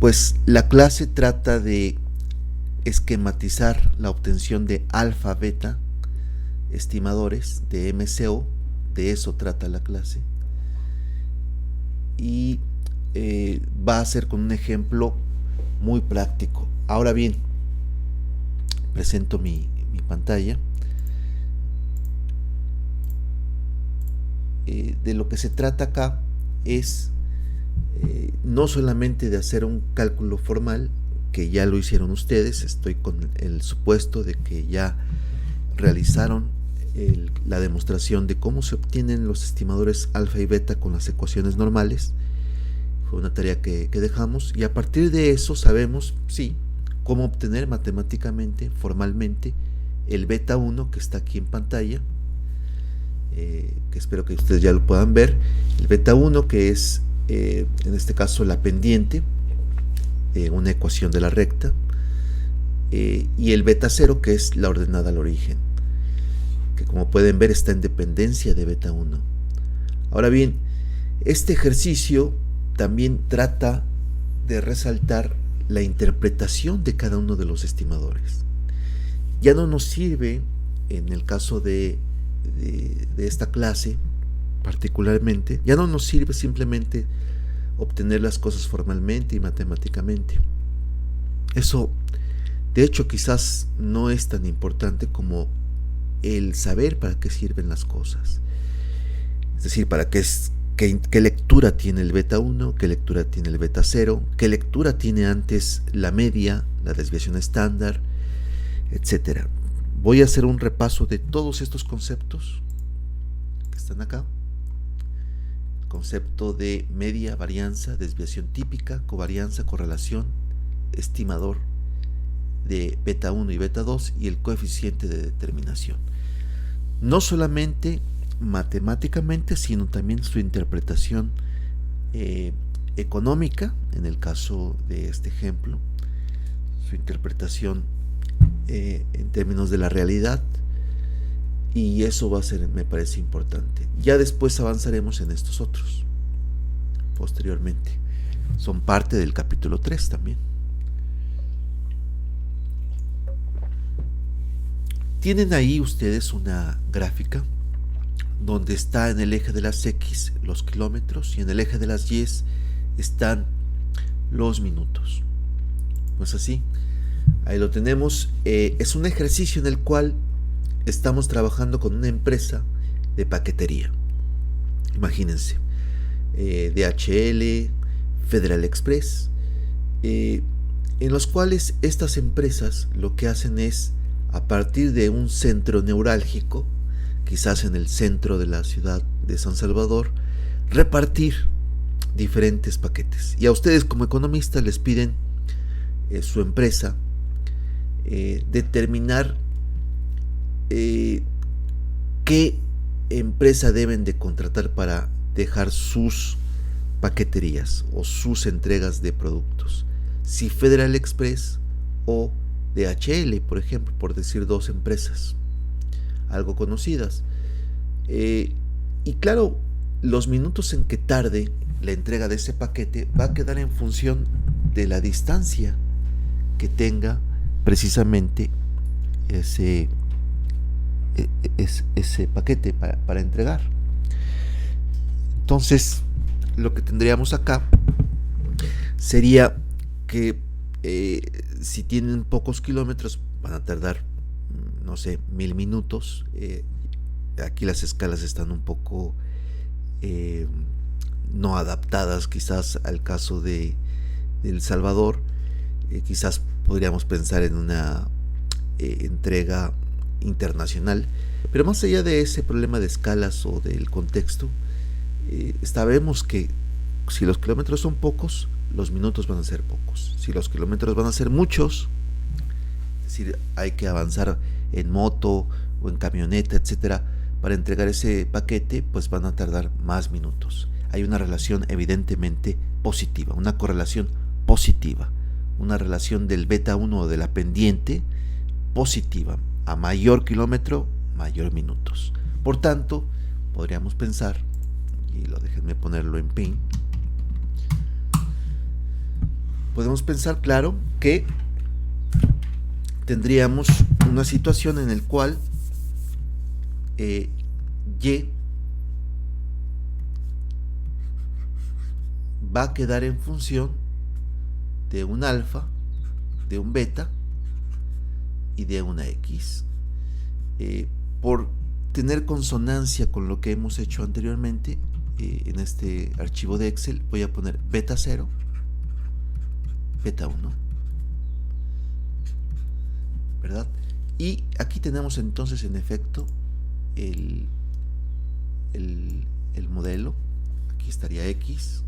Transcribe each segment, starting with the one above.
Pues la clase trata de esquematizar la obtención de alfa, beta, estimadores de MCO, de eso trata la clase. Y va a ser con un ejemplo muy práctico. Ahora bien, presento mi pantalla. De lo que se trata acá es no solamente de hacer un cálculo formal, que ya lo hicieron ustedes, estoy con el supuesto de que ya realizaron la demostración de cómo se obtienen los estimadores alfa y beta con las ecuaciones normales. Fue una tarea que dejamos, y a partir de eso sabemos, sí, cómo obtener matemáticamente, formalmente, el beta 1 que está aquí en pantalla, que espero que ustedes ya lo puedan ver. El beta 1, que es en este caso la pendiente, una ecuación de la recta, y el beta 0, que es la ordenada al origen, que como pueden ver está en dependencia de beta 1. Ahora bien, este ejercicio también trata de resaltar la interpretación de cada uno de los estimadores. Ya no nos sirve, en el caso de esta clase particularmente, ya no nos sirve simplemente obtener las cosas formalmente y matemáticamente. Eso, de hecho, quizás no es tan importante como el saber para qué sirven las cosas. Es decir, para qué lectura tiene el beta 1, qué lectura tiene el beta 0, qué lectura tiene antes la media, la desviación estándar, etc. Voy a hacer un repaso de todos estos conceptos que están acá. Concepto de media, varianza, desviación típica, covarianza, correlación, estimador de beta 1 y beta 2 y el coeficiente de determinación. No solamente matemáticamente, sino también su interpretación económica, en el caso de este ejemplo, su interpretación en términos de la realidad, y eso va a ser, me parece importante. Ya después avanzaremos en estos otros, posteriormente. Son parte del capítulo 3 también. Tienen ahí ustedes una gráfica donde está en el eje de las X los kilómetros y en el eje de las Y están los minutos. ¿No es así? Ahí lo tenemos. Es un ejercicio en el cual estamos trabajando con una empresa de paquetería. Imagínense, DHL, Federal Express, en los cuales estas empresas lo que hacen es, a partir de un centro neurálgico, quizás en el centro de la ciudad de San Salvador, repartir diferentes paquetes. Y a ustedes como economistas les piden su empresa determinar qué empresa deben de contratar para dejar sus paqueterías o sus entregas de productos. Si Federal Express o DHL, por ejemplo, por decir dos empresas algo conocidas. Y claro, los minutos en que tarde la entrega de ese paquete va a quedar en función de la distancia que tenga precisamente ese paquete para entregar. Entonces, lo que tendríamos acá sería que si tienen pocos kilómetros van a tardar, no sé, 1000 minutos. Aquí las escalas están un poco no adaptadas quizás al caso de El Salvador. Quizás podríamos pensar en una entrega internacional, pero más allá de ese problema de escalas o del contexto, sabemos que si los kilómetros son pocos, los minutos van a ser pocos. Si los kilómetros van a ser muchos, es decir, hay que avanzar en moto o en camioneta, etcétera, para entregar ese paquete, pues van a tardar más minutos. Hay una relación evidentemente positiva, una correlación positiva, una relación del beta 1 o de la pendiente positiva. A mayor kilómetro, mayor minutos. Por tanto, podríamos pensar, y déjenme ponerlo en pin, podemos pensar, claro, que tendríamos una situación en la cual y va a quedar en función de un alfa, de un beta y de una x. Por tener consonancia con lo que hemos hecho anteriormente, en este archivo de Excel voy a poner beta 0, beta 1, ¿verdad? Y aquí tenemos entonces en efecto el modelo. Aquí estaría X,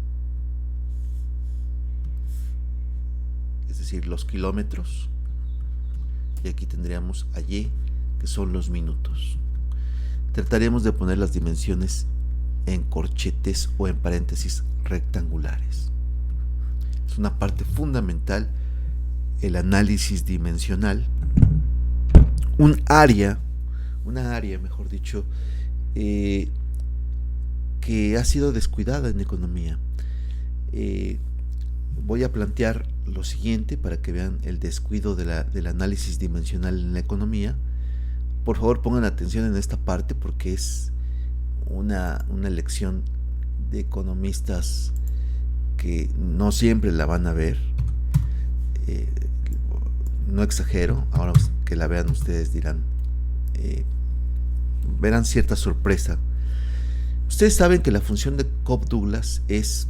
es decir, los kilómetros, y aquí tendríamos a Y, que son los minutos. Trataremos de poner las dimensiones en corchetes o en paréntesis rectangulares. Es una parte fundamental el análisis dimensional. Una área, mejor dicho, que ha sido descuidada en economía. Voy a plantear lo siguiente para que vean el descuido del análisis dimensional en la economía. Por favor, pongan atención en esta parte porque es una lección de economistas que no siempre la van a ver. No exagero, ahora que la vean ustedes dirán, verán cierta sorpresa. Ustedes saben que la función de Cobb-Douglas es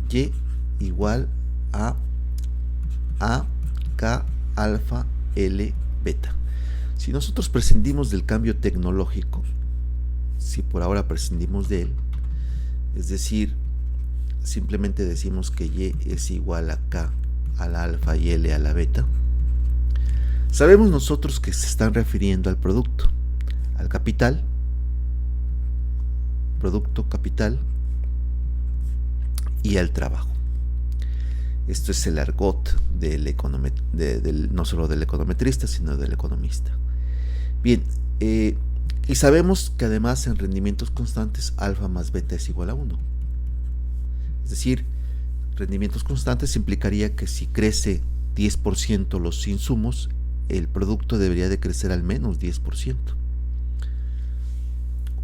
Y igual a K alfa L beta. Si nosotros prescindimos del cambio tecnológico, si por ahora prescindimos de él, es decir, simplemente decimos que Y es igual a K a la alfa y L a la beta, sabemos nosotros que se están refiriendo al producto, al capital, producto, capital, y al trabajo. Esto es el argot no solo del econometrista, sino del economista. Bien, y sabemos que además en rendimientos constantes alfa más beta es igual a 1. Es decir, rendimientos constantes implicaría que si crece 10% los insumos, el producto debería de crecer al menos 10%.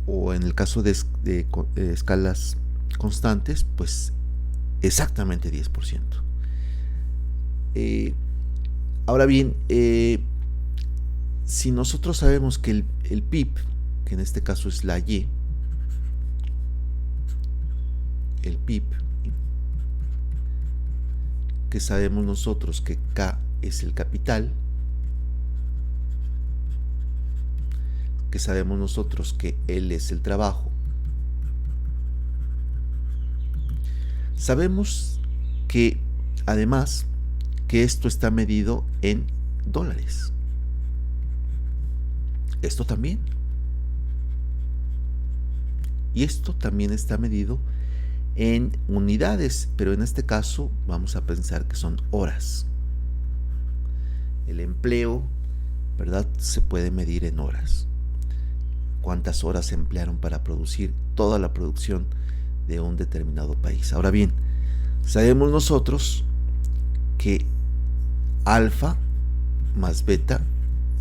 O en el caso de escalas constantes, pues exactamente 10%. Ahora bien, si nosotros sabemos que el PIB, que en este caso es la Y, el PIB, que sabemos nosotros que K es el capital, que sabemos nosotros que L es el trabajo, sabemos que además que esto está medido en dólares. Esto también. Y esto también está medido en unidades, pero en este caso vamos a pensar que son horas. El empleo, ¿verdad?, se puede medir en horas. ¿Cuántas horas se emplearon para producir toda la producción de un determinado país? Ahora bien, sabemos nosotros que alfa más beta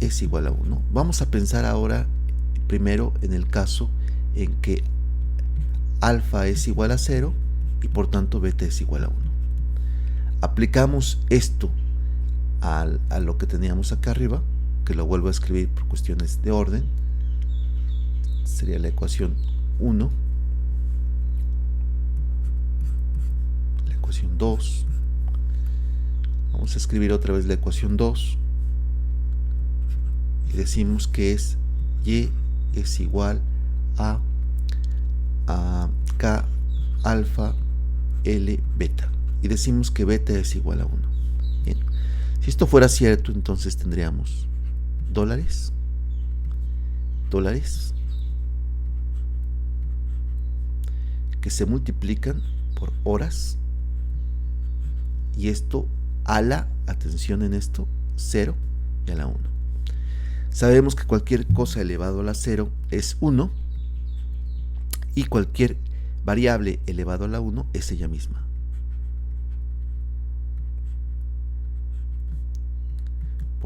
es igual a 1. Vamos a pensar ahora primero en el caso en que alfa es igual a 0 y por tanto beta es igual a 1. Aplicamos esto a lo que teníamos acá arriba, que lo vuelvo a escribir por cuestiones de orden. Sería la ecuación 1, la ecuación 2. Vamos a escribir otra vez la ecuación 2 y decimos que es Y es igual a K alfa L beta y decimos que beta es igual a 1. Bien, si esto fuera cierto, entonces tendríamos dólares que se multiplican por horas, y esto a la, atención en esto, 0 y a la 1. Sabemos que cualquier cosa elevado a la 0 es 1 y cualquier variable elevado a la 1 es ella misma.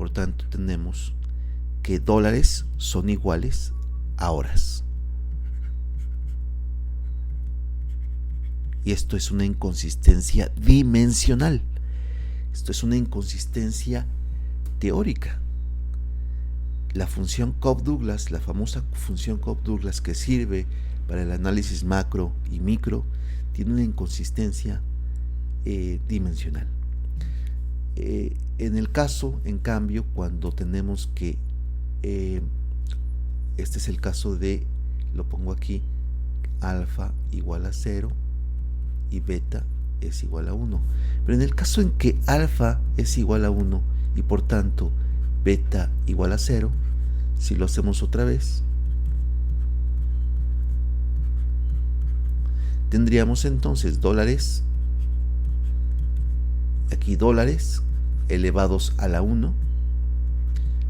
por tanto tenemos que dólares son iguales a horas. Y esto es una inconsistencia dimensional. Esto es una inconsistencia teórica. La función Cobb-Douglas, la famosa función Cobb-Douglas que sirve para el análisis macro y micro, tiene una inconsistencia dimensional. En el caso, en cambio, cuando tenemos que, este es el caso de, lo pongo aquí, alfa igual a 0 y beta es igual a 1. Pero en el caso en que alfa es igual a 1 y por tanto beta igual a 0, si lo hacemos otra vez, tendríamos entonces dólares, aquí dólares elevados a la 1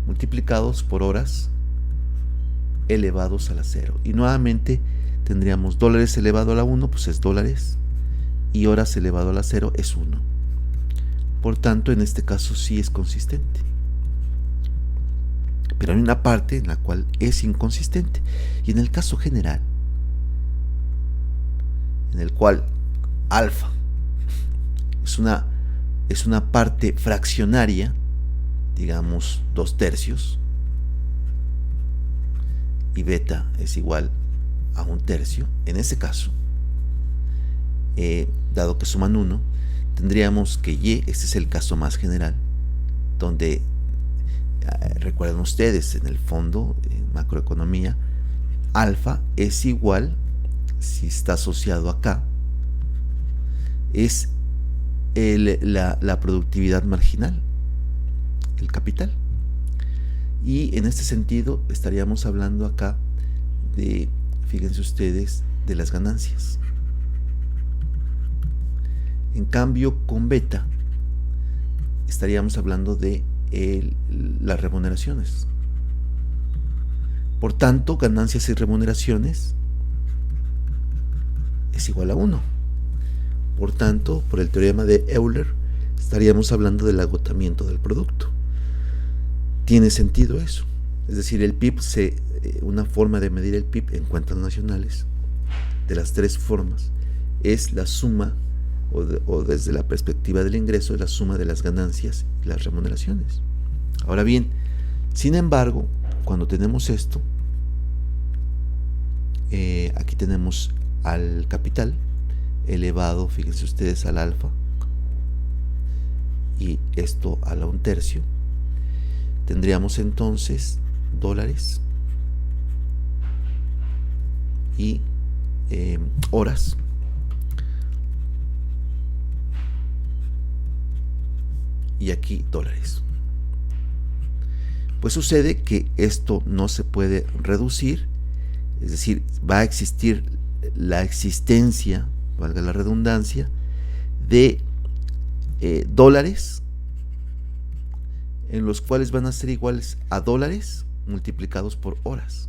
multiplicados por horas elevados a la 0. Y nuevamente tendríamos dólares elevado a la 1, pues es dólares, y horas elevado a la 0 es 1. Por tanto, en este caso sí es consistente. Pero hay una parte en la cual es inconsistente. Y en el caso general, en el cual alfa es una parte fraccionaria, digamos 2/3, y beta es igual a 1/3, en ese caso, dado que suman 1, tendríamos que y, este es el caso más general, donde recuerden ustedes, en el fondo, en macroeconomía, alfa es igual, si está asociado acá, es la productividad marginal, el capital. Y en este sentido estaríamos hablando acá de, fíjense ustedes, de las ganancias. En cambio, con beta estaríamos hablando de las remuneraciones. Por tanto, ganancias y remuneraciones es igual a 1. Por tanto, por el teorema de Euler, estaríamos hablando del agotamiento del producto. ¿Tiene sentido eso? Es decir, el PIB, una forma de medir el PIB en cuentas nacionales, de las tres formas, es la suma, o desde la perspectiva del ingreso, es la suma de las ganancias y las remuneraciones. Ahora bien, sin embargo, cuando tenemos esto, aquí tenemos al capital elevado, fíjense ustedes, al alfa, y esto a la 1/3, tendríamos entonces dólares y horas, y aquí dólares. Pues sucede que esto no se puede reducir, es decir, va a existir la existencia, valga la redundancia, de dólares en los cuales van a ser iguales a dólares multiplicados por horas.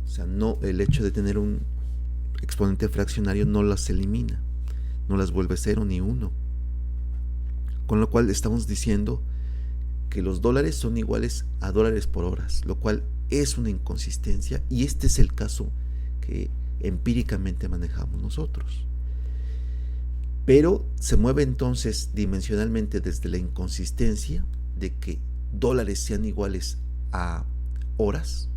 O sea, no, el hecho de tener un exponente fraccionario no las elimina, no las vuelve 0 ni 1. Con lo cual estamos diciendo que los dólares son iguales a dólares por horas, lo cual es una inconsistencia, y este es el caso que empíricamente manejamos nosotros. Pero se mueve entonces dimensionalmente desde la inconsistencia de que dólares sean iguales a horas.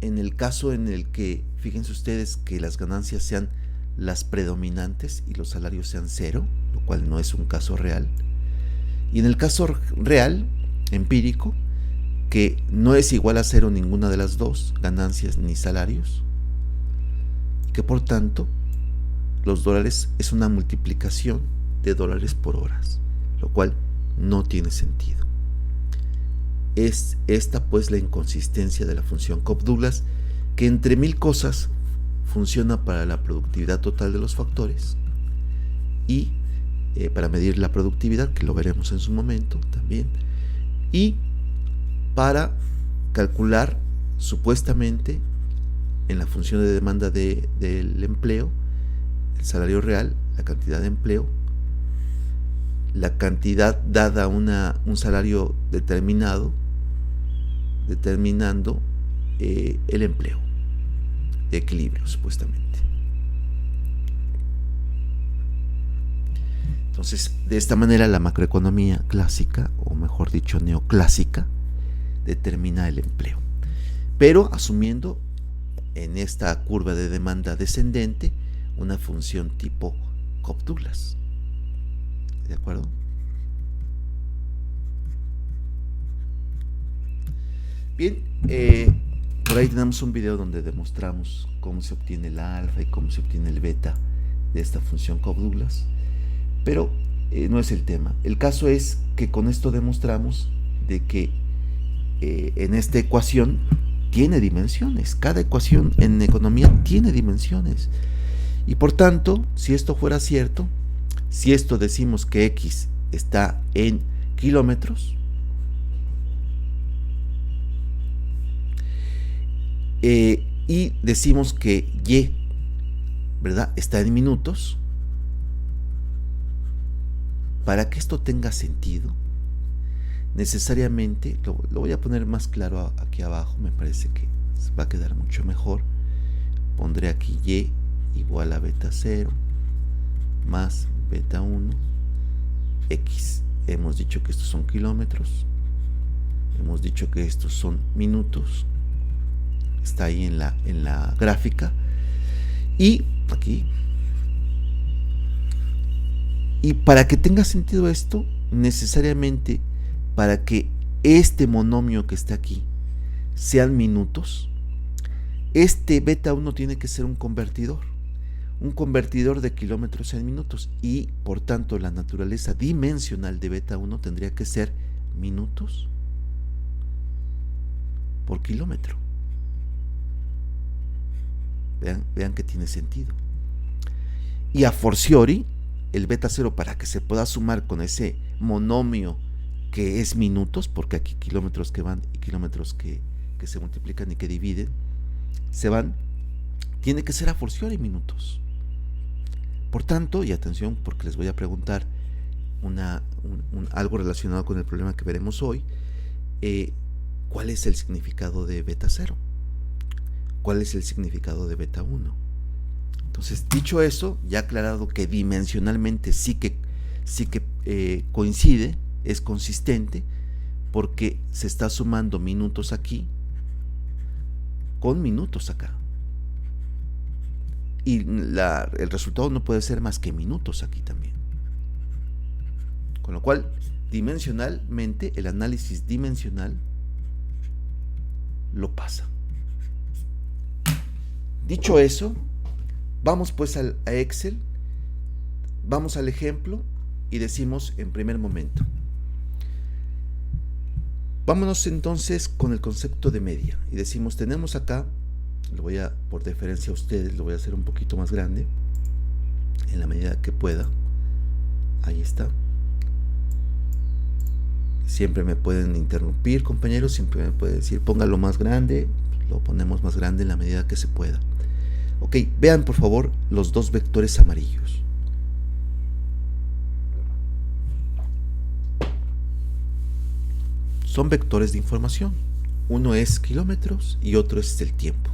En el caso en el que, fíjense ustedes, que las ganancias sean las predominantes y los salarios sean 0, lo cual no es un caso real. Y en el caso real, empírico, que no es igual a 0 ninguna de las dos, ganancias ni salarios, y que por tanto los dólares es una multiplicación de dólares por horas, lo cual no tiene sentido. Es esta pues la inconsistencia de la función Cobb-Douglas, que entre mil cosas funciona para la productividad total de los factores y para medir la productividad, que lo veremos en su momento también, y para calcular supuestamente en la función de demanda del empleo, el salario real, la cantidad de empleo, la cantidad dada un salario determinado, determinando el empleo de equilibrio, supuestamente. Entonces, de esta manera la macroeconomía clásica, o mejor dicho, neoclásica, determina el empleo, pero asumiendo en esta curva de demanda descendente una función tipo Cobb-Douglas. ¿De acuerdo? Bien, por ahí tenemos un video donde demostramos cómo se obtiene el alfa y cómo se obtiene el beta de esta función Cobb-Douglas, pero no es el tema. El caso es que con esto demostramos de que en esta ecuación tiene dimensiones. Cada ecuación en economía tiene dimensiones. Y por tanto, si esto fuera cierto, si esto decimos que X está en kilómetros, y decimos que Y, ¿verdad?, está en minutos, para que esto tenga sentido, necesariamente, lo voy a poner más claro aquí abajo, me parece que va a quedar mucho mejor. Pondré aquí Y igual a beta 0 más beta 1, X. Hemos dicho que estos son kilómetros, hemos dicho que estos son minutos, está ahí en la gráfica, y aquí. Y para que tenga sentido esto, necesariamente, para que este monomio que está aquí sean minutos, este beta 1 tiene que ser un convertidor de kilómetros en minutos, y por tanto la naturaleza dimensional de beta 1 tendría que ser minutos por kilómetro. Vean que tiene sentido. Y a fortiori, el beta 0, para que se pueda sumar con ese monomio que es minutos, porque aquí kilómetros que van y kilómetros que se multiplican y que dividen, se van, tiene que ser a fortiori minutos. Por tanto, y atención, porque les voy a preguntar algo relacionado con el problema que veremos hoy, ¿cuál es el significado de beta 0? ¿Cuál es el significado de beta 1? Entonces, dicho eso, ya aclarado que dimensionalmente sí que coincide, es consistente, porque se está sumando minutos aquí con minutos acá. Y el resultado no puede ser más que minutos aquí también. Con lo cual, dimensionalmente, el análisis dimensional lo pasa. Dicho eso, vamos pues a Excel, vamos al ejemplo y decimos en primer momento. Vámonos entonces con el concepto de media y decimos, tenemos acá, por deferencia a ustedes, lo voy a hacer un poquito más grande, en la medida que pueda. Ahí está. Siempre me pueden interrumpir, compañeros, siempre me pueden decir, póngalo más grande, lo ponemos más grande en la medida que se pueda. Ok, vean por favor los dos vectores amarillos. Son vectores de información. Uno es kilómetros y otro es el tiempo.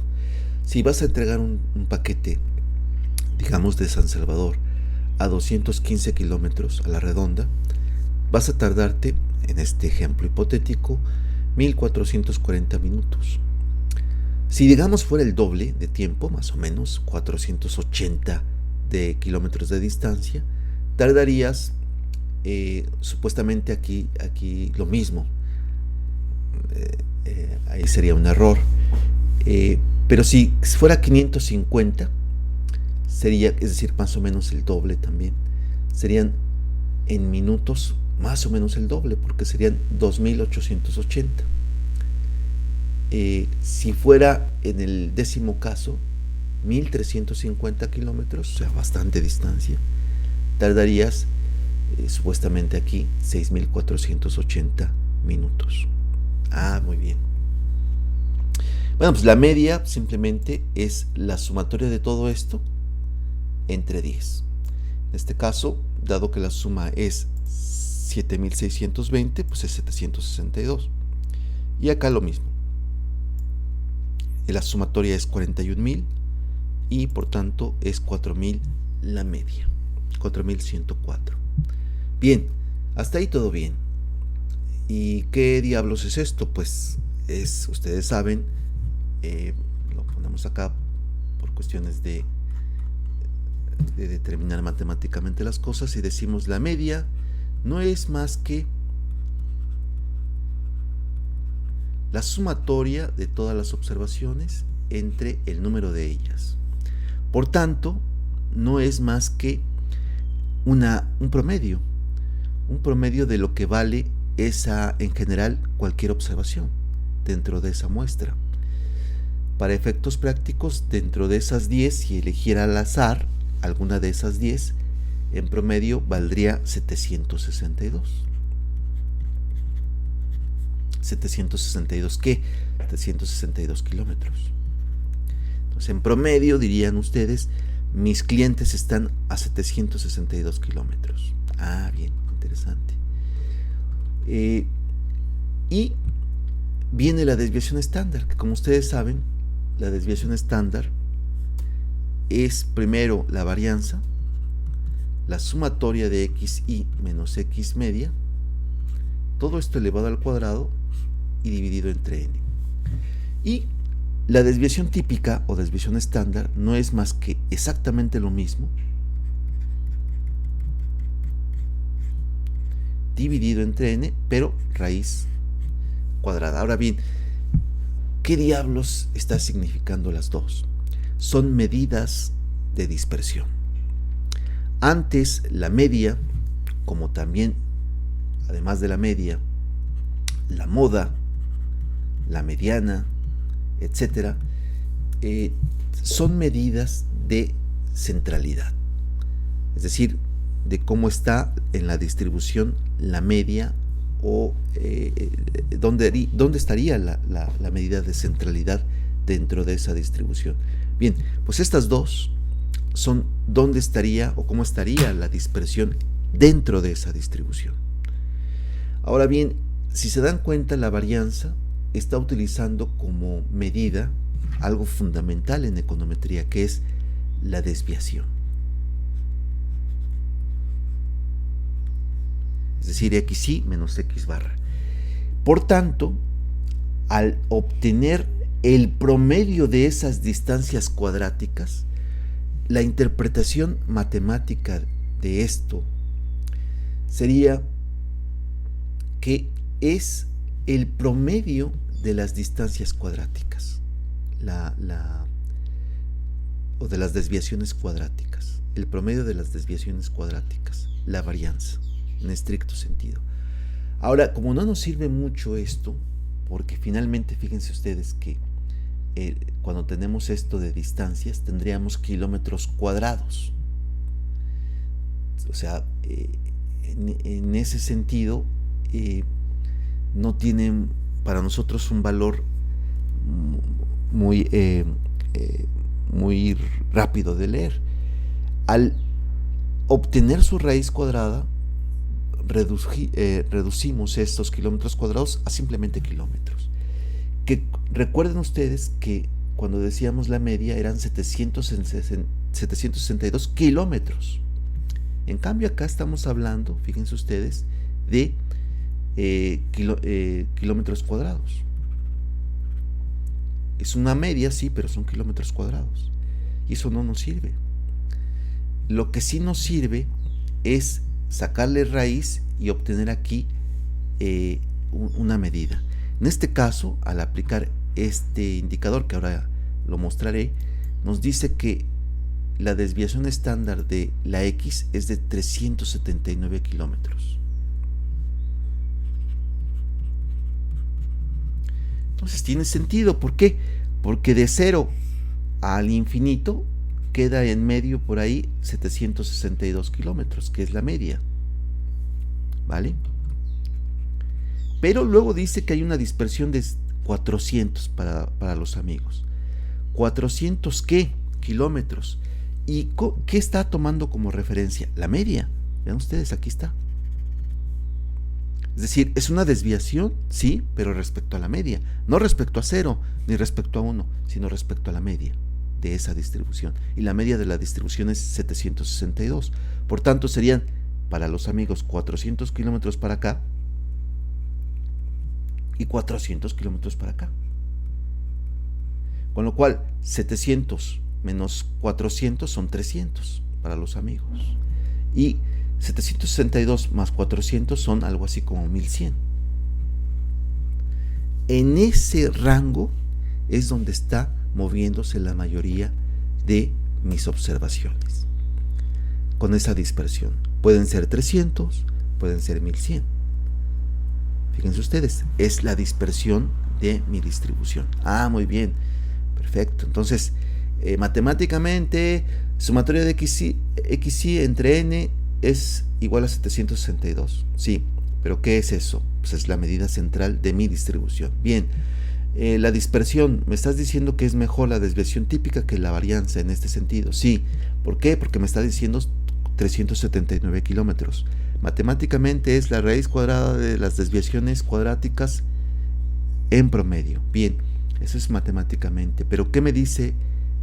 Si vas a entregar un paquete, digamos de San Salvador, a 215 kilómetros a la redonda, vas a tardarte, en este ejemplo hipotético, 1440 minutos. Si digamos fuera el doble de tiempo, más o menos 480 de kilómetros de distancia, tardarías supuestamente aquí lo mismo. Ahí sería un error. Pero si fuera 550, sería, es decir, más o menos el doble también. Serían en minutos más o menos el doble, porque serían 2880. Si fuera en el décimo caso, 1350 kilómetros, o sea, bastante distancia, tardarías supuestamente aquí 6480 minutos. Muy bien. Bueno, pues la media simplemente es la sumatoria de todo esto entre 10. En este caso, dado que la suma es 7620, pues es 762. Y acá lo mismo. La sumatoria es 41.000 y por tanto es 4.000 la media. 4.104. Bien, hasta ahí todo bien. ¿Y qué diablos es esto? Pues es, ustedes saben, lo ponemos acá por cuestiones de determinar matemáticamente las cosas, y decimos la media no es más que la sumatoria de todas las observaciones entre el número de ellas. Por tanto, no es más que un promedio de lo que vale esa, en general, cualquier observación dentro de esa muestra. Para efectos prácticos, dentro de esas 10, si eligiera al azar alguna de esas 10, en promedio valdría 762. ¿762 qué? 762 kilómetros. Entonces, en promedio, dirían ustedes, mis clientes están a 762 kilómetros. Ah, bien, interesante. Y viene la desviación estándar, que como ustedes saben, la desviación estándar es primero la varianza, la sumatoria de xi menos x media, todo esto elevado al cuadrado y dividido entre n. Y la desviación típica o desviación estándar no es más que exactamente lo mismo dividido entre n, pero raíz cuadrada. Ahora bien, ¿qué diablos está significando las dos? Son medidas de dispersión. Antes la media, como también, además de la media, la moda, la mediana, etcétera, son medidas de centralidad, es decir, de cómo está en la distribución la media, o dónde estaría la medida de centralidad dentro de esa distribución. Bien, pues estas dos son dónde estaría o cómo estaría la dispersión dentro de esa distribución. Ahora bien, si se dan cuenta, la varianza está utilizando como medida algo fundamental en econometría, que es la desviación. Es decir, xi menos x barra. Por tanto, al obtener el promedio de esas distancias cuadráticas, la interpretación matemática de esto sería que es el promedio de las distancias cuadráticas, o de las desviaciones cuadráticas, el promedio de las desviaciones cuadráticas, la varianza, en estricto sentido. Ahora, como no nos sirve mucho esto, porque finalmente fíjense ustedes que cuando tenemos esto de distancias tendríamos kilómetros cuadrados, o sea, en ese sentido no tienen para nosotros un valor muy rápido de leer. Al obtener su raíz cuadrada, reducimos estos kilómetros cuadrados a simplemente kilómetros. Que recuerden ustedes que cuando decíamos la media eran 762 kilómetros. En cambio acá estamos hablando, fíjense ustedes, de kilómetros cuadrados. Es una media, sí, pero son kilómetros cuadrados. Y eso no nos sirve. Lo que sí nos sirve es sacarle raíz y obtener aquí una medida. En este caso, al aplicar este indicador, que ahora lo mostraré, nos dice que la desviación estándar de la X es de 379 kilómetros. Entonces tiene sentido. ¿Por qué? Porque de 0 al infinito queda en medio por ahí 762 kilómetros, que es la media. ¿Vale? Pero luego dice que hay una dispersión de 400 para los amigos. ¿400 qué? Kilómetros. ¿Y qué está tomando como referencia? La media. Vean ustedes, aquí está. Es decir, es una desviación, sí, pero respecto a la media, no respecto a 0 ni respecto a 1, sino respecto a la media de esa distribución. Y la media de la distribución es 762. Por tanto, serían para los amigos 400 kilómetros para acá y 400 kilómetros para acá. Con lo cual, 700 menos 400 son 300 para los amigos. Y 762 más 400 son algo así como 1100. En ese rango es donde está moviéndose la mayoría de mis observaciones. Con esa dispersión. Pueden ser 300, pueden ser 1100. Fíjense ustedes, es la dispersión de mi distribución. Ah, muy bien. Perfecto. Entonces, matemáticamente, sumatoria de xy entre n es igual a 762. Sí, pero ¿qué es eso? Pues es la medida central de mi distribución. Bien, la dispersión, me estás diciendo que es mejor la desviación típica que la varianza en este sentido. Sí, ¿por qué? Porque me está diciendo 379 kilómetros. Matemáticamente es la raíz cuadrada de las desviaciones cuadráticas en promedio. Bien, eso es matemáticamente. Pero ¿qué me dice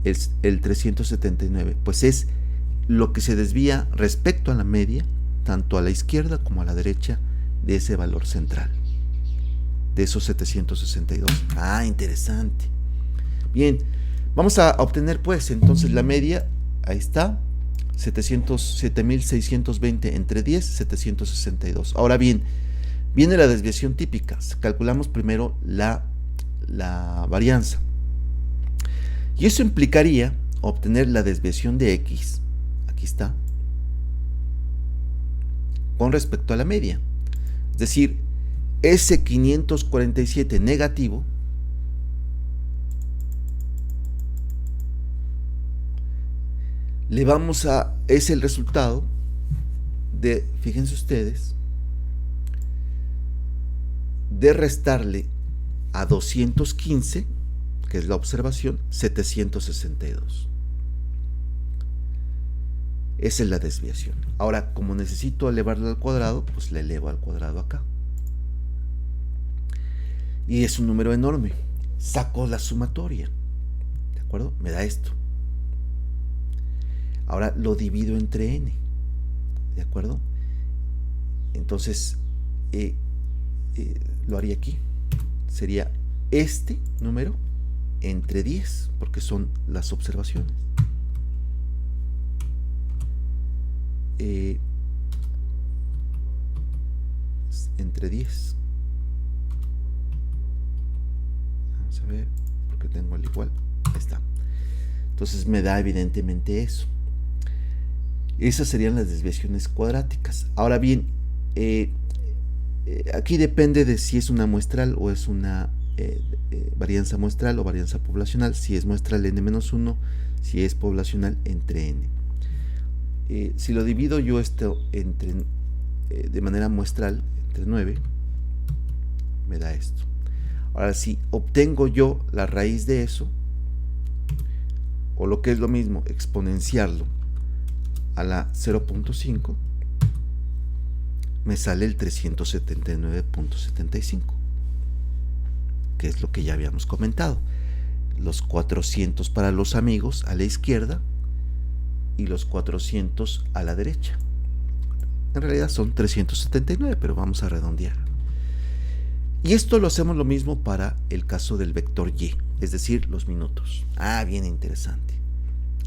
el 379? Pues es lo que se desvía respecto a la media, tanto a la izquierda como a la derecha de ese valor central, de esos 762. Ah, interesante. Bien, vamos a obtener pues entonces la media. Ahí está, 7620 entre 10, 762. Ahora bien, viene la desviación típica. Calculamos primero la varianza. Y eso implicaría obtener la desviación de x, aquí está, con respecto a la media. Es decir, ese 547 negativo es el resultado de, fíjense ustedes, de restarle a 215, que es la observación, 762. Esa es la desviación. Ahora, como necesito elevarla al cuadrado, pues la elevo al cuadrado acá. Y es un número enorme. Saco la sumatoria. ¿De acuerdo? Me da esto. Ahora lo divido entre n. ¿De acuerdo? Entonces, lo haría aquí. Sería este número entre 10, porque son las observaciones. Entre 10. Vamos a ver, porque tengo el igual. Ahí está. Entonces me da evidentemente eso. Esas serían las desviaciones cuadráticas. Ahora bien, aquí depende de si es una muestral o es una varianza muestral o varianza poblacional. Si es muestral n-1, si es poblacional entre n. Si lo divido yo esto de manera muestral entre 9, me da esto. Ahora, si obtengo yo la raíz de eso, o lo que es lo mismo, exponenciarlo a la 0.5, me sale el 379.75, que es lo que ya habíamos comentado. Los 400 para los amigos a la izquierda y los 400 a la derecha. En realidad son 379, pero vamos a redondear. Y esto lo hacemos lo mismo para el caso del vector y, es decir, los minutos. Ah, bien interesante.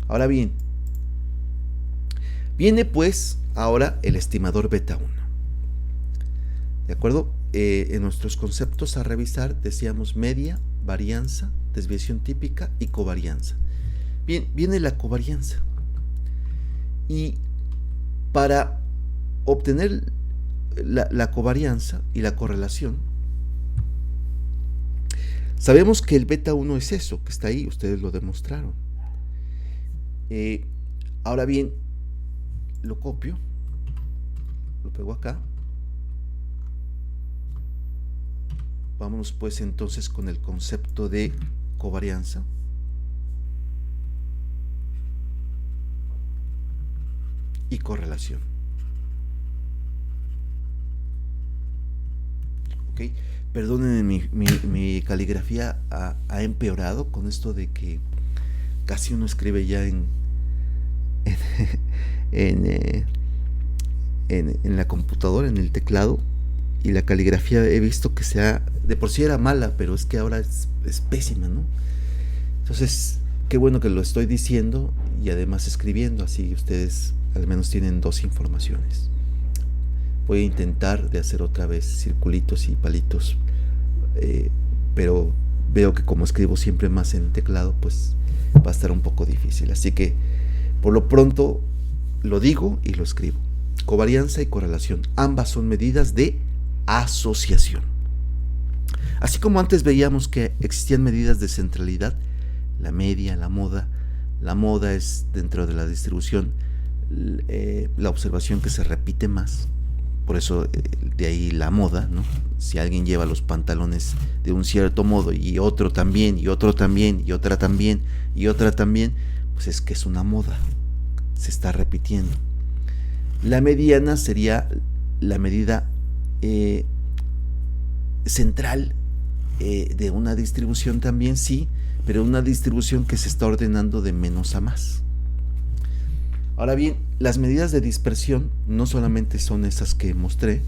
Ahora bien, viene pues ahora el estimador beta 1. ¿De acuerdo? En nuestros conceptos a revisar decíamos media, varianza, desviación típica y covarianza. Bien, viene la covarianza. Y para obtener la covarianza y la correlación, sabemos que el beta 1 es eso, que está ahí, ustedes lo demostraron. Ahora bien, lo copio, lo pego acá. Vámonos pues entonces con el concepto de covarianza. Y correlación. ¿ok? Perdonen, mi caligrafía ha empeorado con esto de que casi uno escribe ya en, en, en la computadora, en el teclado, y la caligrafía he visto que de por sí era mala, pero es que ahora es pésima, ¿no? Entonces, qué bueno que lo estoy diciendo y además escribiendo, así ustedes al menos tienen dos informaciones. Voy a intentar de hacer otra vez circulitos y palitos, pero veo que como escribo siempre más en teclado, pues va a estar un poco difícil. Así que por lo pronto lo digo y lo escribo. Covarianza y correlación, ambas son medidas de asociación. Así como antes veíamos que existían medidas de centralidad, la media, la moda. La moda es dentro de la distribución la observación que se repite más. Por eso de ahí la moda, ¿no? Si alguien lleva los pantalones de un cierto modo y otro también, y otro también, y otra también, y otra también, pues es que es una moda, se está repitiendo. La mediana sería la medida central de una distribución también, sí, pero una distribución que se está ordenando de menos a más. Ahora bien, las medidas de dispersión no solamente son esas que mostré,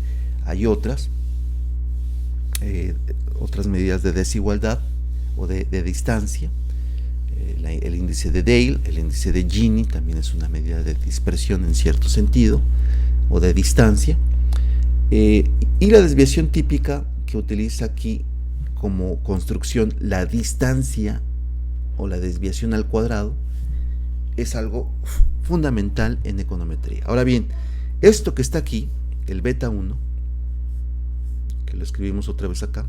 hay otras medidas de desigualdad o de distancia. El índice de Dale, el índice de Gini también es una medida de dispersión en cierto sentido o de distancia. Y la desviación típica que utiliza aquí como construcción la distancia o la desviación al cuadrado es algo fundamental en econometría. Ahora bien, esto que está aquí, el beta 1, que lo escribimos otra vez acá,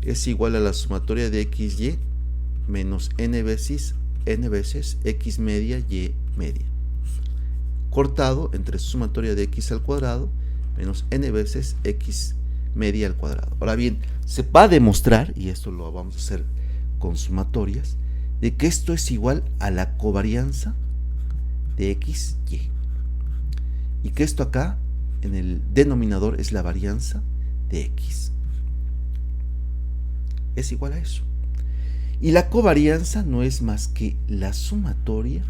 es igual a la sumatoria de xy menos n veces x media y media, cortado entre sumatoria de x al cuadrado menos n veces x media al cuadrado. Ahora bien, se va a demostrar, y esto lo vamos a hacer con sumatorias, de que esto es igual a la covarianza de x, y. Y que esto acá, en el denominador, es la varianza de x. Es igual a eso. Y la covarianza no es más que la sumatoria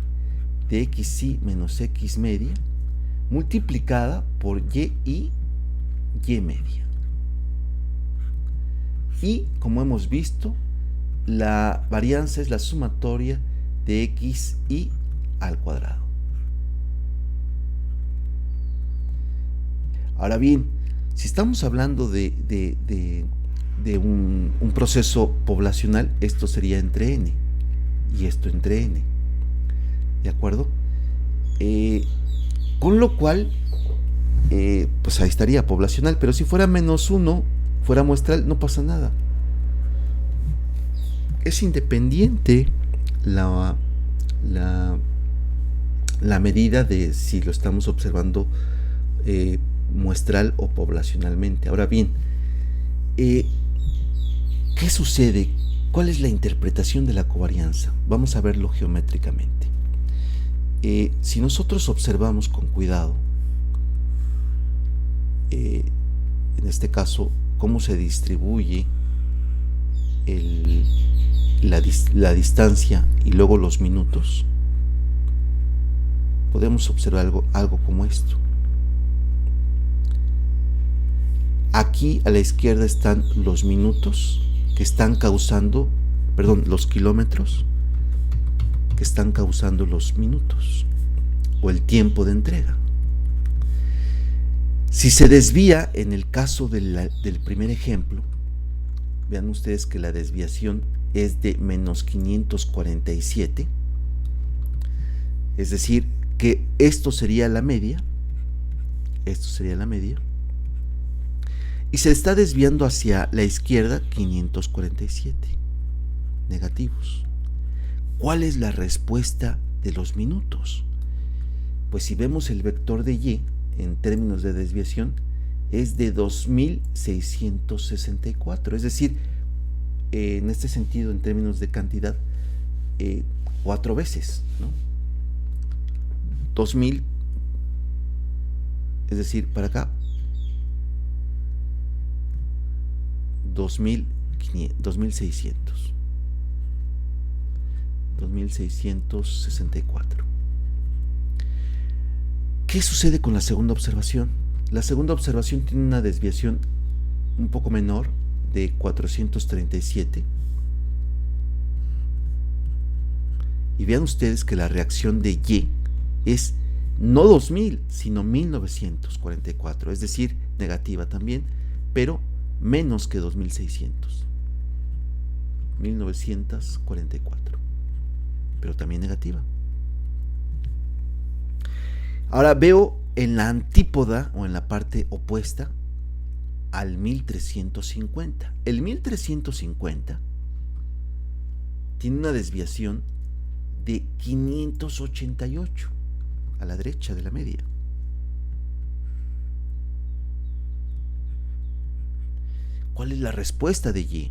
de xy menos x media multiplicada por y media. Y, como hemos visto, la varianza es la sumatoria de xy al cuadrado. Ahora bien, si estamos hablando de un proceso poblacional, esto sería entre n y esto entre n. ¿De acuerdo? Con lo cual, pues ahí estaría poblacional, pero si fuera -1, fuera muestral, no pasa nada. Es independiente la medida de si lo estamos observando muestral o poblacionalmente. Ahora bien, ¿qué sucede? ¿Cuál es la interpretación de la covarianza? Vamos a verlo geométricamente. Si nosotros observamos con cuidado, en este caso, cómo se distribuye la distancia y luego los minutos, podemos observar algo como esto. Aquí a la izquierda están los minutos que están causando, los kilómetros que están causando los minutos o el tiempo de entrega. Si se desvía, en el caso del primer ejemplo, vean ustedes que la desviación es de menos 547, es decir, que esto sería la media, y se está desviando hacia la izquierda 547 negativos. ¿Cuál es la respuesta de los minutos? Pues si vemos el vector de y en términos de desviación es de 2664, es decir, en este sentido, en términos de cantidad, 4 veces, ¿no? 2000, es decir, para acá, 2.600. 2.664. ¿Qué sucede con la segunda observación? La segunda observación tiene una desviación un poco menor de 437. Y vean ustedes que la reacción de Y es no 2000, sino 1944, es decir, negativa también, pero menos que 2600. 1944, pero también negativa. Ahora veo en la antípoda o en la parte opuesta al 1350. El 1350 tiene una desviación de 588 a la derecha de la media. ¿Cuál es la respuesta de Y?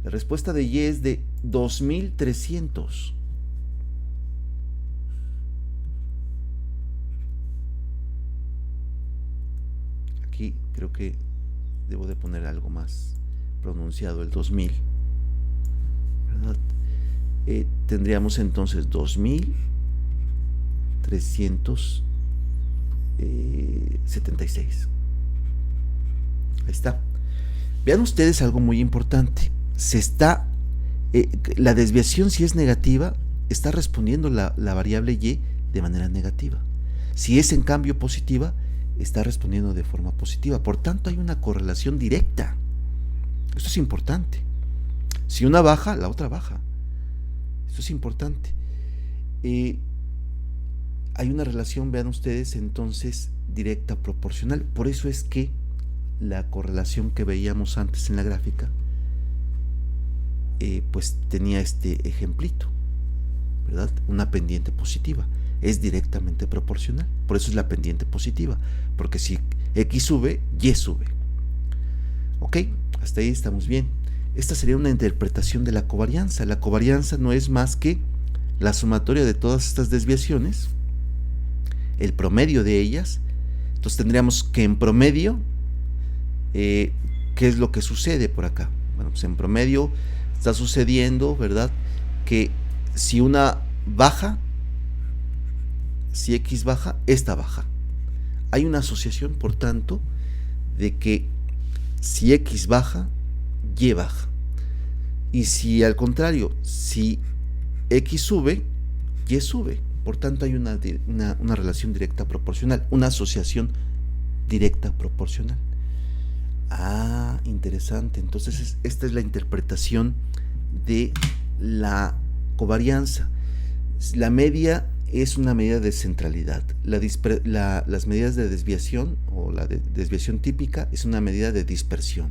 La respuesta de Y es de 2300. Aquí creo que debo de poner algo más pronunciado, el 2000, ¿verdad? Tendríamos entonces 2376. Ahí está. Vean ustedes algo muy importante. La desviación, si es negativa, está respondiendo la variable Y de manera negativa. Si es en cambio positiva, está respondiendo de forma positiva. Por tanto, hay una correlación directa. Esto es importante. Si una baja, la otra baja. Esto es importante. Hay una relación, vean ustedes, entonces, directa proporcional. Por eso es que la correlación que veíamos antes en la gráfica, pues tenía este ejemplito, ¿verdad? Una pendiente positiva. Es directamente proporcional. Por eso es la pendiente positiva. Porque si X sube, Y sube. ¿Ok? Hasta ahí estamos bien. Esta sería una interpretación de la covarianza. La covarianza no es más que la sumatoria de todas estas desviaciones, el promedio de ellas. Entonces tendríamos que en promedio, ¿qué es lo que sucede por acá? Bueno, pues en promedio está sucediendo, ¿verdad?, que si una baja, si X baja, esta baja. Hay una asociación, por tanto, de que si X baja, Y baja. Y si al contrario, si X sube, Y sube. Por tanto, hay una relación directa proporcional, una asociación directa proporcional. Ah, interesante. Entonces, esta es la interpretación de la covarianza. La media es una medida de centralidad. Las medidas de desviación o la desviación típica es una medida de dispersión,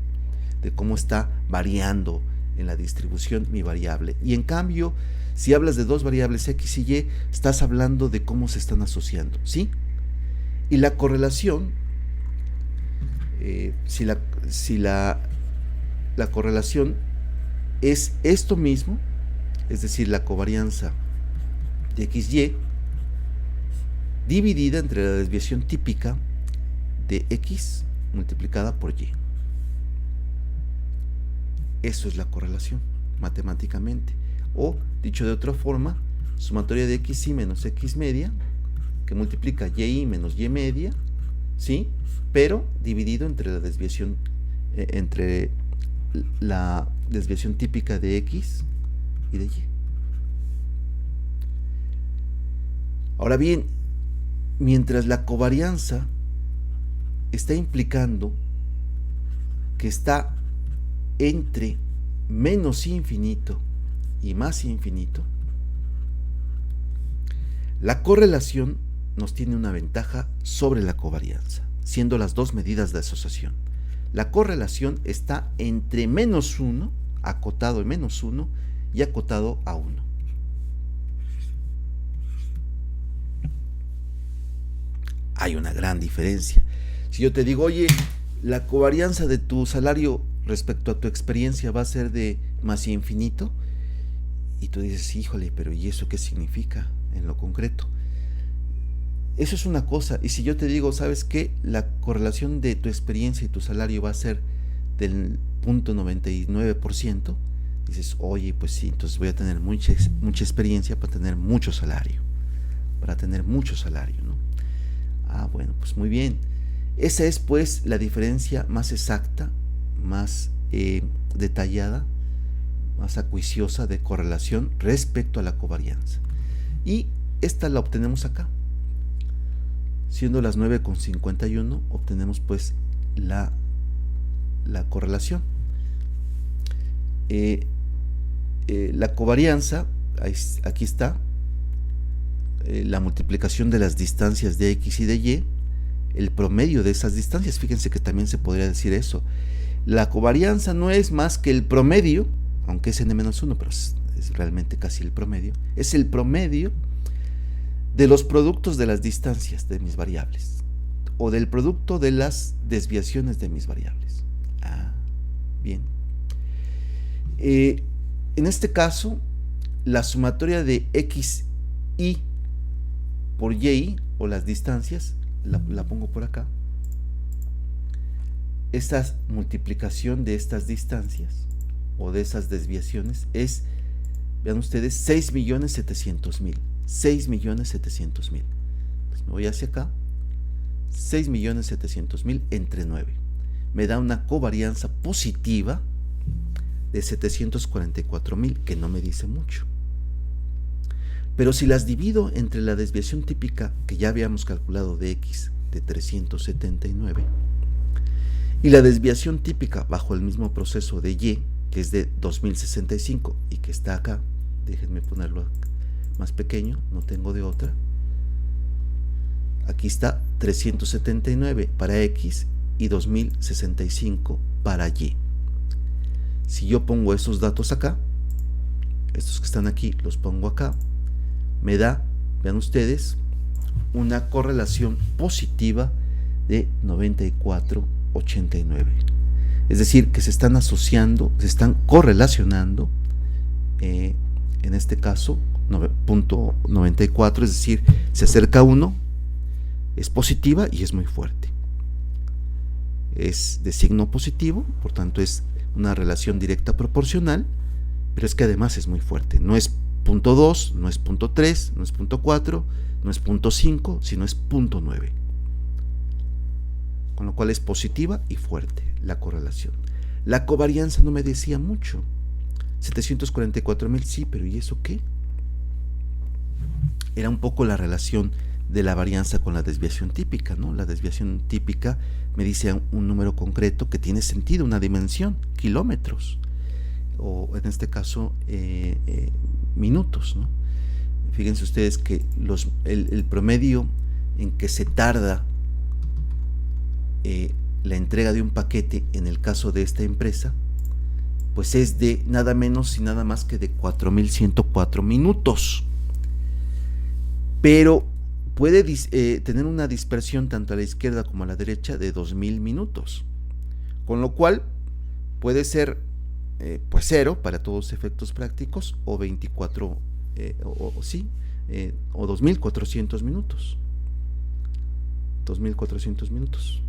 de cómo está variando en la distribución mi variable. Y en cambio, si hablas de dos variables X y Y, estás hablando de cómo se están asociando, ¿sí? Y la correlación, si la correlación es esto mismo, es decir, la covarianza de XY dividida entre la desviación típica de X multiplicada por Y. Eso es la correlación matemáticamente. O, dicho de otra forma, sumatoria de XY menos X media, que multiplica YI menos Y media, ¿sí? Pero dividido entre la desviación, típica de X y de Y. Ahora bien, mientras la covarianza está implicando que está entre menos infinito y más infinito, la correlación nos tiene una ventaja sobre la covarianza, siendo las dos medidas de asociación. La correlación está entre menos 1, acotado en menos 1, y acotado a 1. Hay una gran diferencia. Si yo te digo, oye, la covarianza de tu salario respecto a tu experiencia va a ser de más infinito, y tú dices, híjole, pero ¿y eso qué significa en lo concreto? Eso es una cosa. Y si yo te digo, ¿sabes qué? La correlación de tu experiencia y tu salario va a ser del 0.99%, dices, oye, pues sí, entonces voy a tener mucha experiencia para tener mucho salario, ¿no? Bueno, pues muy bien. Esa es pues la diferencia más exacta, más detallada, más acuiciosa de correlación respecto a la covarianza. Y esta la obtenemos acá. Siendo las 9:51, obtenemos pues la correlación. La covarianza, aquí está, la multiplicación de las distancias de X y de Y, el promedio de esas distancias. Fíjense que también se podría decir eso. La covarianza no es más que el promedio, aunque es n-1, pero es realmente casi el promedio. Es el promedio de los productos de las distancias de mis variables, o del producto de las desviaciones de mis variables. Bien. En este caso, la sumatoria de X y por Y, o las distancias, la pongo por acá. Esta multiplicación de estas distancias o de esas desviaciones es, vean ustedes, 6.700.000. 6.700.000. Pues me voy hacia acá. 6.700.000 entre 9. Me da una covarianza positiva de 744.000, que no me dice mucho. Pero si las divido entre la desviación típica que ya habíamos calculado de X de 379 y la desviación típica bajo el mismo proceso de Y, que es de 2065 y que está acá, déjenme ponerlo más pequeño, no tengo de otra. Aquí está 379 para X y 2065 para Y. Si yo pongo esos datos acá, estos que están aquí los pongo acá, me da, vean ustedes, una correlación positiva de 94,89. Es decir, que se están asociando, se están correlacionando, en este caso 9.94, es decir, se acerca a 1, es positiva y es muy fuerte. Es de signo positivo, por tanto es una relación directa proporcional, pero es que además es muy fuerte. No es 0.2, no es 0.3, no es 0.4, no es 0.5, sino es 0.9. Con lo cual es positiva y fuerte la correlación. La covarianza no me decía mucho. 744.000, sí, pero ¿y eso qué? Era un poco la relación de la varianza con la desviación típica, ¿no? La desviación típica me dice un número concreto que tiene sentido, una dimensión, kilómetros, o en este caso minutos, ¿no? Fíjense ustedes que el promedio en que se tarda la entrega de un paquete en el caso de esta empresa, pues es de nada menos y nada más que de 4.104 minutos. Pero puede tener una dispersión tanto a la izquierda como a la derecha de 2.000 minutos. Con lo cual puede ser pues 0 para todos efectos prácticos, o 24, o 2.400 minutos. 2.400 minutos.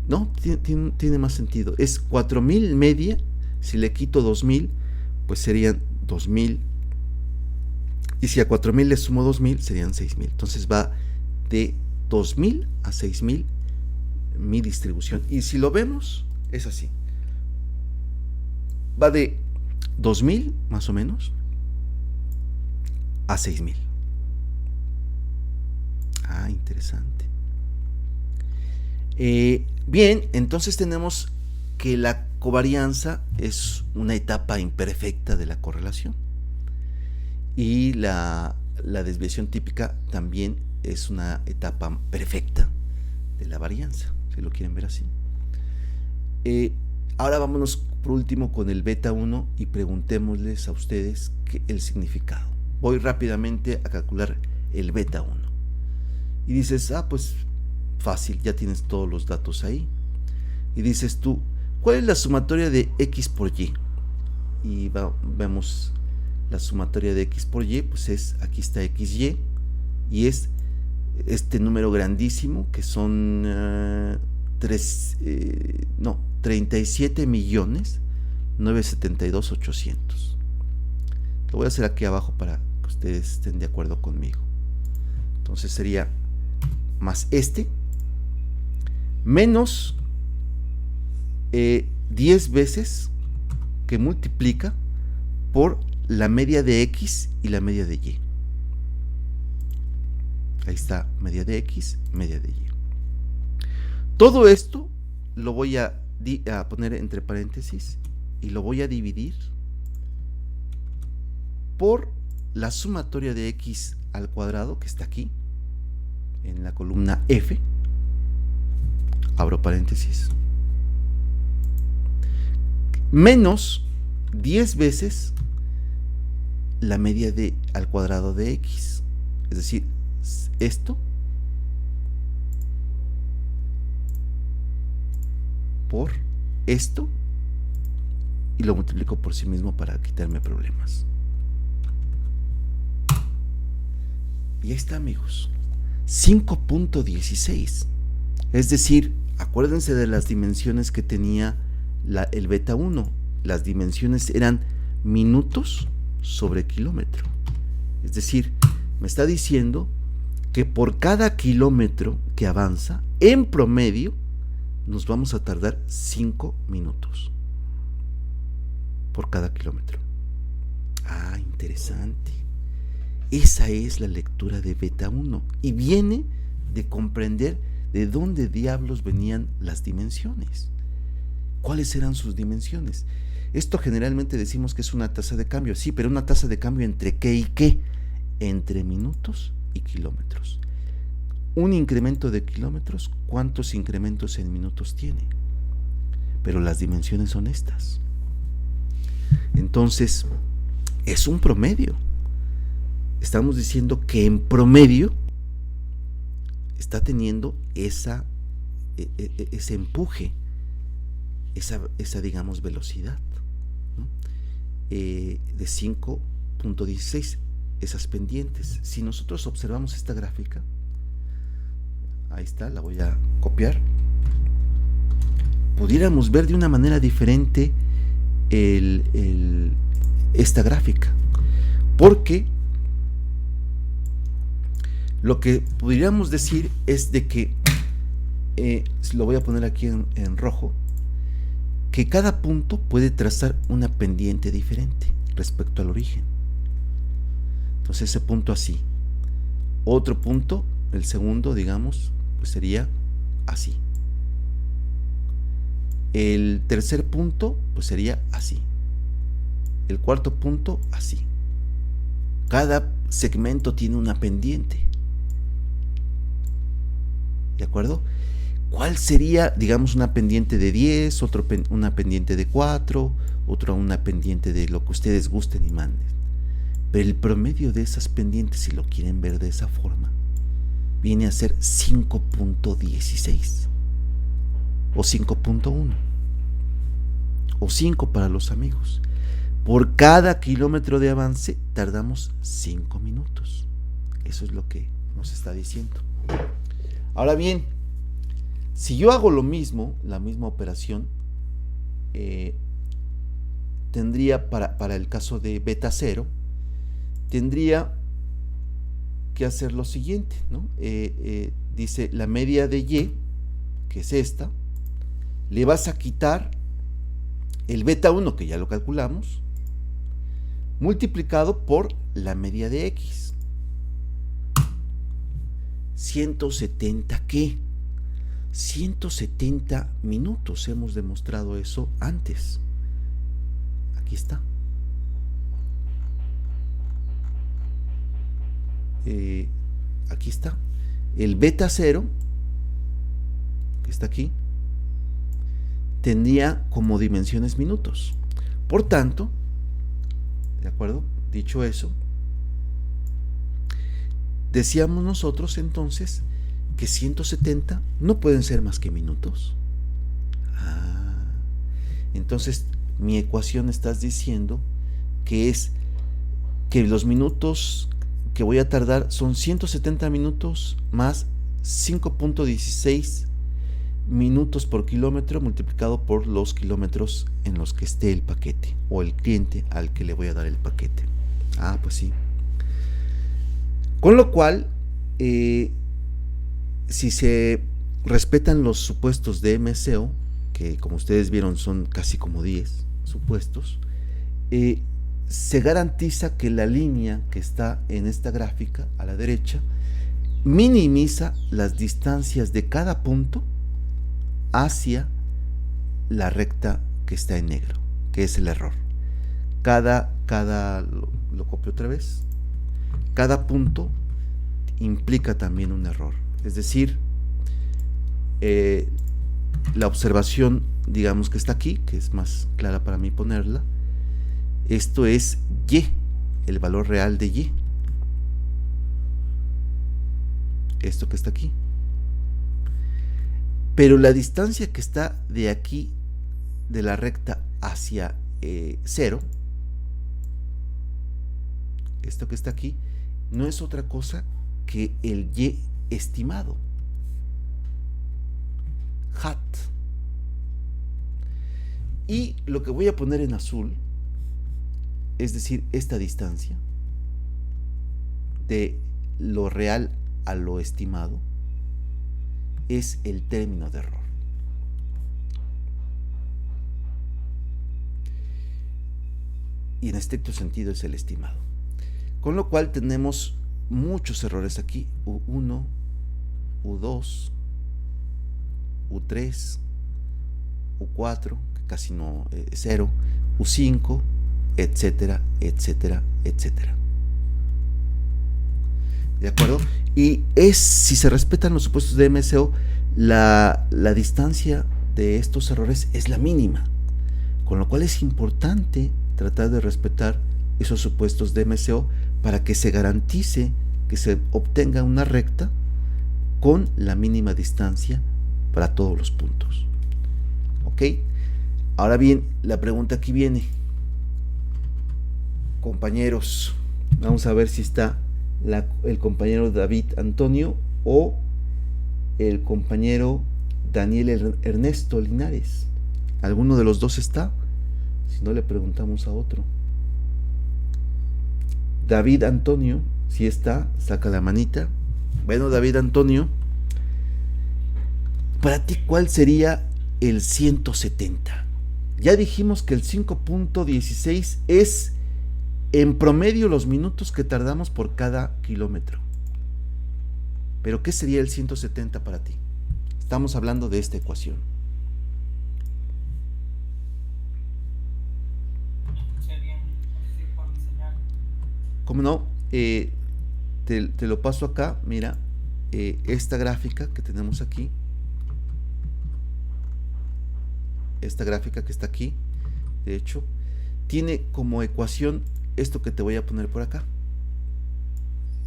No, tiene más sentido. Es 4.000 media. Si le quito 2.000, pues serían 2.000. Y si a 4.000 le sumo 2.000, serían 6.000. Entonces va de 2.000 a 6.000 mi distribución. Y si lo vemos, es así. Va de 2.000 más o menos a 6.000. Interesante. Bien, entonces tenemos que la covarianza es una etapa imperfecta de la correlación. Y la desviación típica también es una etapa perfecta de la varianza, si lo quieren ver así. Ahora vámonos por último con el beta 1 y preguntémosles a ustedes el significado. Voy rápidamente a calcular el beta 1. Y dices, pues fácil, ya tienes todos los datos ahí. Y dices tú, ¿cuál es la sumatoria de X por Y? Y vemos la sumatoria de X por Y, pues es, aquí está XY, y es este número grandísimo que son 37.972.800. Lo voy a hacer aquí abajo para que ustedes estén de acuerdo conmigo. Entonces sería más menos 10 veces que multiplica por la media de X y la media de Y. Ahí está, media de X, media de Y. Todo esto lo voy a poner entre paréntesis y lo voy a dividir por la sumatoria de X al cuadrado, que está aquí en la columna F, abro paréntesis, menos 10 veces la media al cuadrado de X, es decir, esto por esto, y lo multiplico por sí mismo para quitarme problemas. Y ahí está, amigos, 5.16. Es decir, acuérdense de las dimensiones que tenía el beta 1. Las dimensiones eran minutos sobre kilómetro. Es decir, me está diciendo que por cada kilómetro que avanza, en promedio, nos vamos a tardar 5 minutos por cada kilómetro. Ah, interesante. Esa es la lectura de beta 1 y viene de comprender de dónde diablos venían las dimensiones. ¿Cuáles eran sus dimensiones? Esto generalmente decimos que es una tasa de cambio, sí, pero una tasa de cambio ¿entre qué y qué? Entre minutos y kilómetros. Un incremento de kilómetros, ¿cuántos incrementos en minutos tiene? Pero las dimensiones son estas. Entonces, es un promedio. Estamos diciendo que en promedio está teniendo ese empuje, esa digamos velocidad, ¿no? De 5.16, esas pendientes. Si nosotros observamos esta gráfica, ahí está, la voy a copiar, pudiéramos ver de una manera diferente esta gráfica, porque lo que pudiéramos decir es de que, lo voy a poner aquí en rojo, que cada punto puede trazar una pendiente diferente respecto al origen. Entonces ese punto así. Otro punto, el segundo, digamos, pues sería así. El tercer punto, pues sería así. El cuarto punto, así. Cada segmento tiene una pendiente. ¿De acuerdo? ¿Cuál sería, digamos, una pendiente de 10, una pendiente de 4, otra una pendiente de lo que ustedes gusten y manden? Pero el promedio de esas pendientes, si lo quieren ver de esa forma, viene a ser 5.16 o 5.1 o 5 para los amigos. Por cada kilómetro de avance tardamos 5 minutos. Eso es lo que nos está diciendo. Ahora bien, si yo hago lo mismo, la misma operación, tendría para el caso de beta 0, tendría que hacer lo siguiente, ¿no? Dice la media de Y, que es esta, le vas a quitar el beta 1, que ya lo calculamos, multiplicado por la media de X. 170 ¿qué? 170 minutos. Hemos demostrado eso antes. Aquí está. Aquí está. El beta 0, que está aquí, tendría como dimensiones minutos. Por tanto, ¿de acuerdo? Dicho eso, decíamos nosotros entonces que 170 no pueden ser más que minutos. Entonces mi ecuación estás diciendo que es que los minutos que voy a tardar son 170 minutos más 5.16 minutos por kilómetro multiplicado por los kilómetros en los que esté el paquete o el cliente al que le voy a dar el paquete. Ah, pues sí. Con lo cual, si se respetan los supuestos de MCO, que como ustedes vieron son casi como 10 supuestos, se garantiza que la línea que está en esta gráfica a la derecha minimiza las distancias de cada punto hacia la recta que está en negro, que es el error. Lo copio otra vez. Cada punto implica también un error. Es decir, la observación, digamos que está aquí, que es más clara para mí ponerla. Esto es Y, el valor real de Y. Esto que está aquí. Pero la distancia que está de aquí, de la recta hacia 0, esto que está aquí, no es otra cosa que el Y estimado. Hat. Y lo que voy a poner en azul, es decir, esta distancia de lo real a lo estimado, es el término de error. Y en estricto sentido es el estimado. Con lo cual tenemos muchos errores aquí. U1, U2, U3, U4, que casi no, 0, U5, etcétera, etcétera, etcétera. ¿De acuerdo? Y si se respetan los supuestos de MCO, la distancia de estos errores es la mínima. Con lo cual es importante tratar de respetar esos supuestos de MCO para que se garantice que se obtenga una recta con la mínima distancia para todos los puntos. ¿Ok? Ahora bien, la pregunta aquí viene. Compañeros, vamos a ver si está el compañero David Antonio o el compañero Daniel Ernesto Linares. ¿Alguno de los dos está? Si no, le preguntamos a otro. David Antonio, si está, saca la manita. Bueno, David Antonio, para ti, ¿cuál sería el 170? Ya dijimos que el 5.16 es en promedio los minutos que tardamos por cada kilómetro. Pero ¿qué sería el 170 para ti? Estamos hablando de esta ecuación. ¿Cómo no? Te lo paso acá. Mira, esta gráfica que tenemos aquí, esta gráfica que está aquí, de hecho, tiene como ecuación esto que te voy a poner por acá.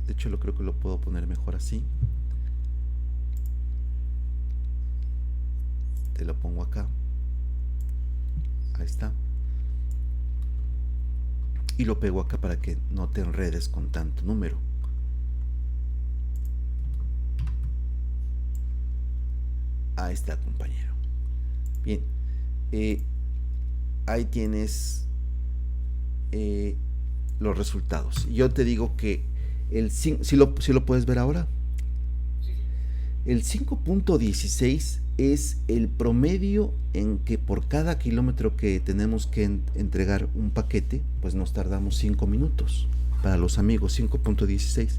De hecho, creo que lo puedo poner mejor así. Te lo pongo acá. Ahí está. Y lo pego acá para que no te enredes con tanto número. Ahí está, compañero. Bien. Ahí tienes los resultados. Yo te digo que ¿sí lo puedes ver ahora? El 5.16 es el promedio en que por cada kilómetro que tenemos que entregar un paquete, pues nos tardamos 5 minutos. Para los amigos, 5.16.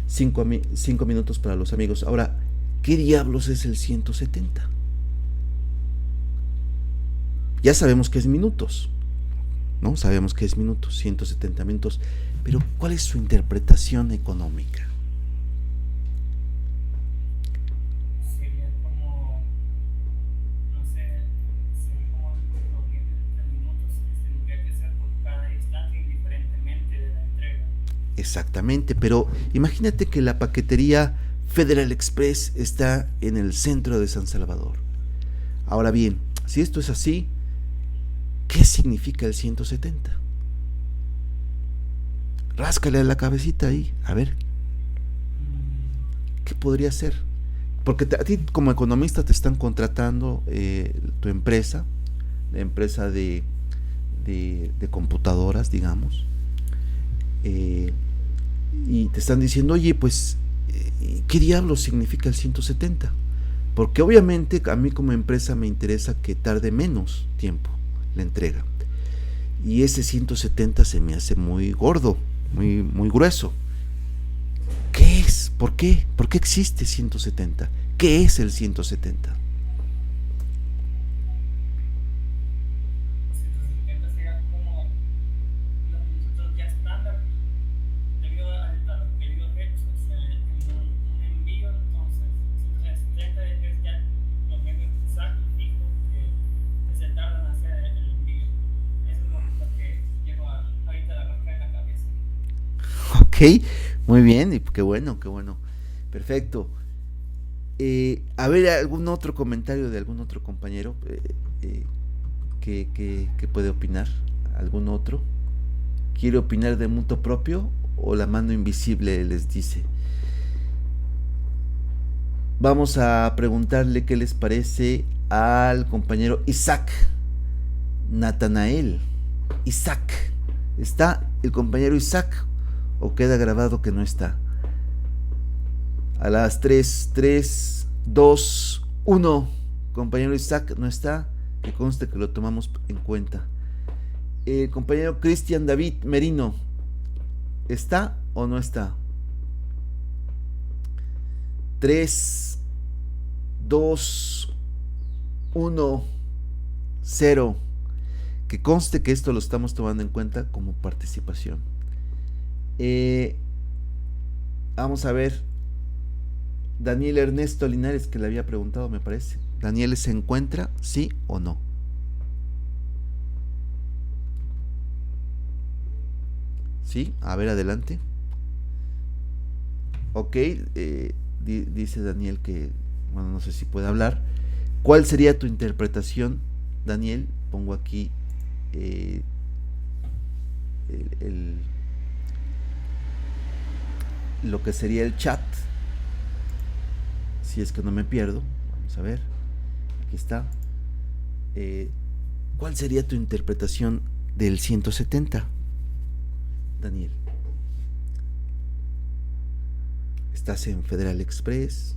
5 minutos para los amigos. Ahora, ¿qué diablos es el 170? Ya sabemos que es minutos, ¿no? Sabemos que es minutos, 170 minutos. Pero, ¿cuál es su interpretación económica? Sería como, no sé, sería como el promedio de minutos que tendría que ser por cada distancia indiferentemente de la entrega. Exactamente, pero imagínate que la paquetería Federal Express está en el centro de San Salvador. Ahora bien, si esto es así, ¿qué significa el 170? Ráscale a la cabecita ahí, a ver. ¿Qué podría ser? porque a ti como economista te están contratando tu empresa, la empresa de computadoras, digamos, y te están diciendo, oye, pues, ¿qué diablos significa el 170? Porque obviamente a mí como empresa me interesa que tarde menos tiempo la entrega. Y ese 170 se me hace muy gordo, muy grueso. ¿Qué es? ¿Por qué? ¿Por qué existe 170? ¿Qué es el 170? 170 sería como los minutos ya estándar debido a los pedidos hechos en un envío. Entonces 170 es ya los medios exactos fijos que se tardan en hacer el envío. Eso es lo que llevo ahorita la rasca en la cabeza. Ok, muy bien, y qué bueno, perfecto. A ver, algún otro comentario de algún otro compañero que puede opinar. ¿Algún otro? ¿Quiere opinar de mutuo propio o la mano invisible les dice? Vamos a preguntarle qué les parece al compañero Isaac Natanael. Isaac, ¿está el compañero Isaac o queda grabado que no está? A las 3, 2, 1, compañero Isaac no está, que conste que lo tomamos en cuenta. El compañero Cristian David Merino, ¿está o no está? 3, 2, 1, 0. Que conste que esto lo estamos tomando en cuenta como participación. Vamos a ver. Daniel Ernesto Linares, que le había preguntado, me parece. Daniel, ¿se encuentra? ¿Sí o no? ¿Sí? A ver, adelante. Ok, dice Daniel que, bueno, no sé si puede hablar. ¿Cuál sería tu interpretación, Daniel? Pongo aquí lo que sería el chat, si es que no me pierdo. Vamos a ver, aquí está. ¿Cuál sería tu interpretación del 170, Daniel? Estás en Federal Express,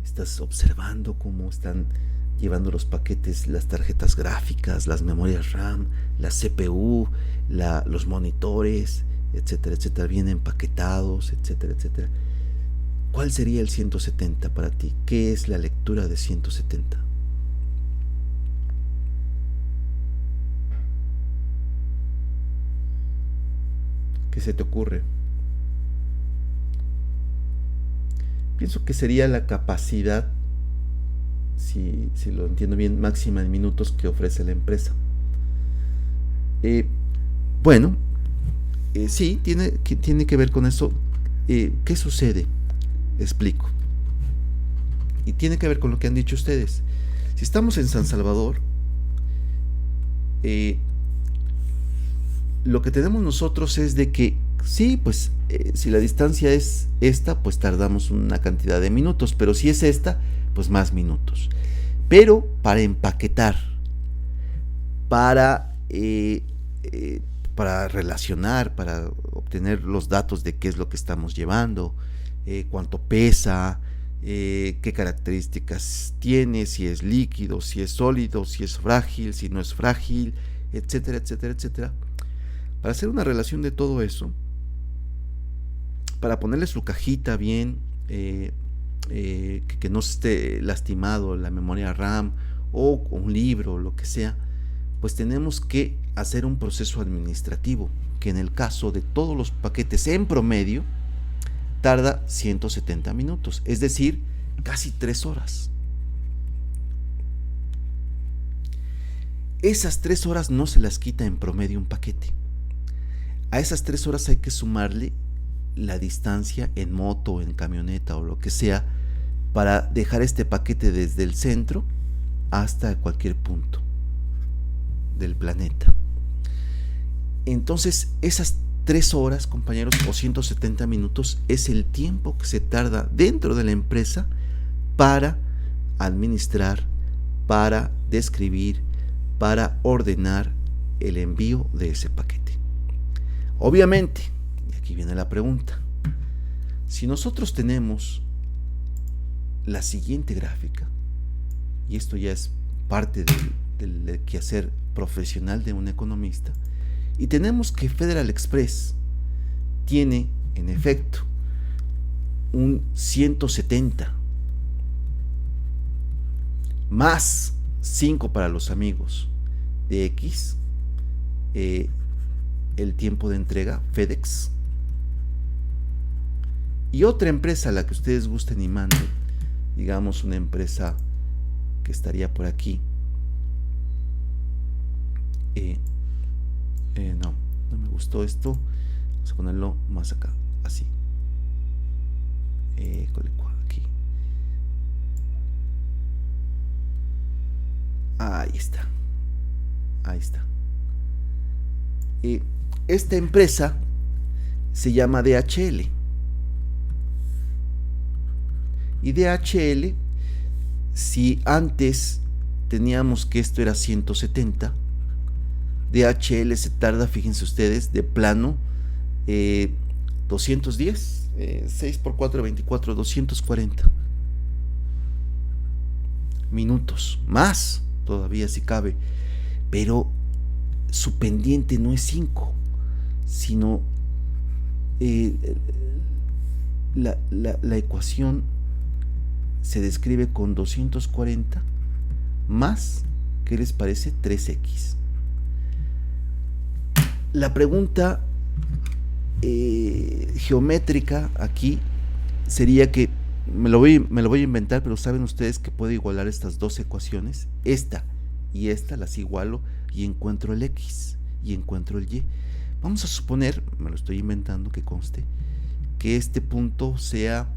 estás observando cómo están llevando los paquetes, las tarjetas gráficas, las memorias RAM, la CPU, los monitores, etcétera, etcétera, bien empaquetados, etcétera, etcétera. ¿Cuál sería el 170 para ti? ¿Qué es la lectura de 170? ¿Qué se te ocurre? Pienso que sería la capacidad, si lo entiendo bien, máxima en minutos que ofrece la empresa. Bueno, sí, tiene que ver con eso. ¿Qué sucede? Explico. Y tiene que ver con lo que han dicho ustedes. Si estamos en San Salvador, lo que tenemos nosotros es de que sí, pues si la distancia es esta, pues tardamos una cantidad de minutos, pero si es esta, pues más minutos. Pero para empaquetar, para relacionar, para obtener los datos de qué es lo que estamos llevando, cuánto pesa, qué características tiene, si es líquido, si es sólido, si es frágil, si no es frágil, etcétera, etcétera, etcétera. Para hacer una relación de todo eso, para ponerle su cajita bien, que no esté lastimado la memoria RAM o un libro, lo que sea, pues tenemos que hacer un proceso administrativo, que en el caso de todos los paquetes en promedio tarda 170 minutos, es decir, casi 3 horas. Esas 3 horas no se las quita en promedio un paquete. A esas 3 horas hay que sumarle la distancia en moto, en camioneta o lo que sea, para dejar este paquete desde el centro hasta cualquier punto del planeta. Entonces, esas 3 horas, compañeros, o 170 minutos es el tiempo que se tarda dentro de la empresa para administrar, para describir, para ordenar el envío de ese paquete. Obviamente, y aquí viene la pregunta, si nosotros tenemos la siguiente gráfica, y esto ya es parte del quehacer profesional de un economista, y tenemos que Federal Express tiene en efecto un 170 más 5 para los amigos de X, el tiempo de entrega FedEx, y otra empresa a la que ustedes gusten y manden, digamos una empresa que estaría por aquí, no me gustó esto, vamos a ponerlo más acá, así, aquí, ahí está, esta empresa se llama DHL, y DHL, si antes teníamos que esto era 170, DHL se tarda, fíjense ustedes, de plano 210, 6 por 4, 24, 240 minutos, más todavía si cabe, pero su pendiente no es 5, sino la ecuación se describe con 240 más, ¿qué les parece? 3x. La pregunta geométrica aquí sería que, me lo voy a inventar, pero saben ustedes que puedo igualar estas dos ecuaciones, esta y esta, las igualo y encuentro el x y encuentro el y. Vamos a suponer, me lo estoy inventando, que conste, que este punto sea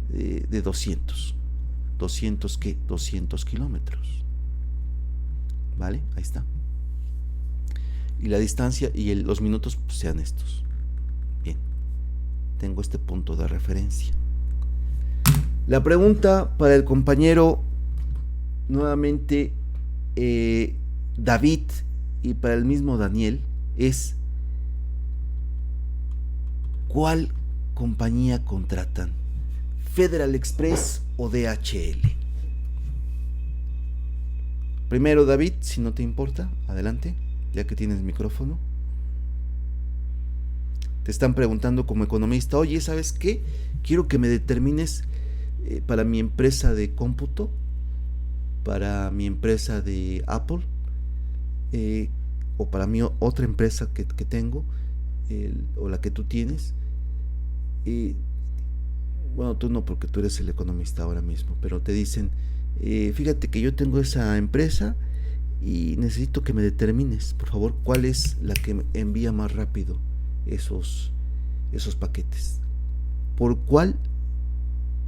de 200 ¿qué? 200 kilómetros, ¿vale? Ahí está. Y la distancia y los minutos pues, sean estos. Bien, tengo este punto de referencia. La pregunta para el compañero nuevamente David, y para el mismo Daniel, es: ¿cuál compañía contratan? ¿Federal Express o DHL? Primero, David, si no te importa, adelante, ya que tienes micrófono. Te están preguntando como economista: oye, ¿sabes qué? Quiero que me determines para mi empresa de cómputo, para mi empresa de Apple, o para mi otra empresa que tengo, o la que tú tienes. Bueno, tú no, porque tú eres el economista ahora mismo, pero te dicen, fíjate que yo tengo esa empresa y necesito que me determines, por favor, cuál es la que envía más rápido esos paquetes. ¿Por cuál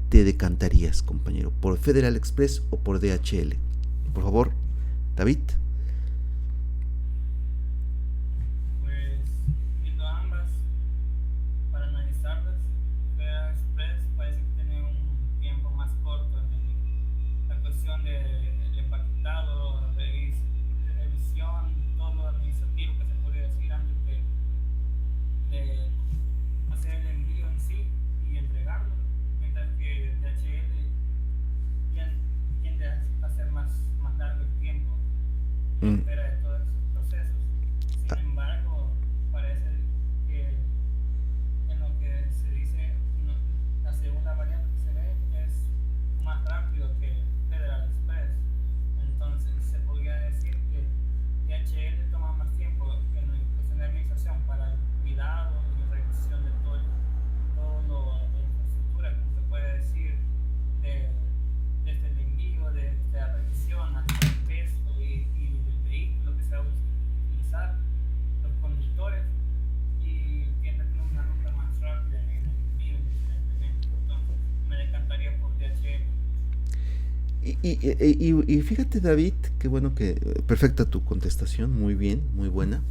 te decantarías, compañero? ¿Por Federal Express o por DHL? Por favor, David. Pues viendo ambas, para analizarlas, Federal Express parece que tiene un tiempo más corto en la cuestión del empaquetado, revisión, todo lo administrativo que se podría decir antes de hacer el envío en sí y entregarlo, mientras que DHL tiende a hacer más largo el tiempo en espera de todos esos procesos. Sin embargo, parece que en lo que se dice, la segunda variante que se ve es más rápido que Federal Express. Entonces se podría decir que DHL toma más tiempo en la cuestión de administración para el cuidado y revisión de todo la infraestructura, como se puede decir, desde el envío, desde la revisión hasta el peso y el vehículo que se va a utilizar, los conductores, y tiende a tener una ruta más rápida en el envío, evidentemente. Entonces me decantaría por DHL. Y fíjate, David, qué bueno que perfecta tu contestación, muy bien, muy buena.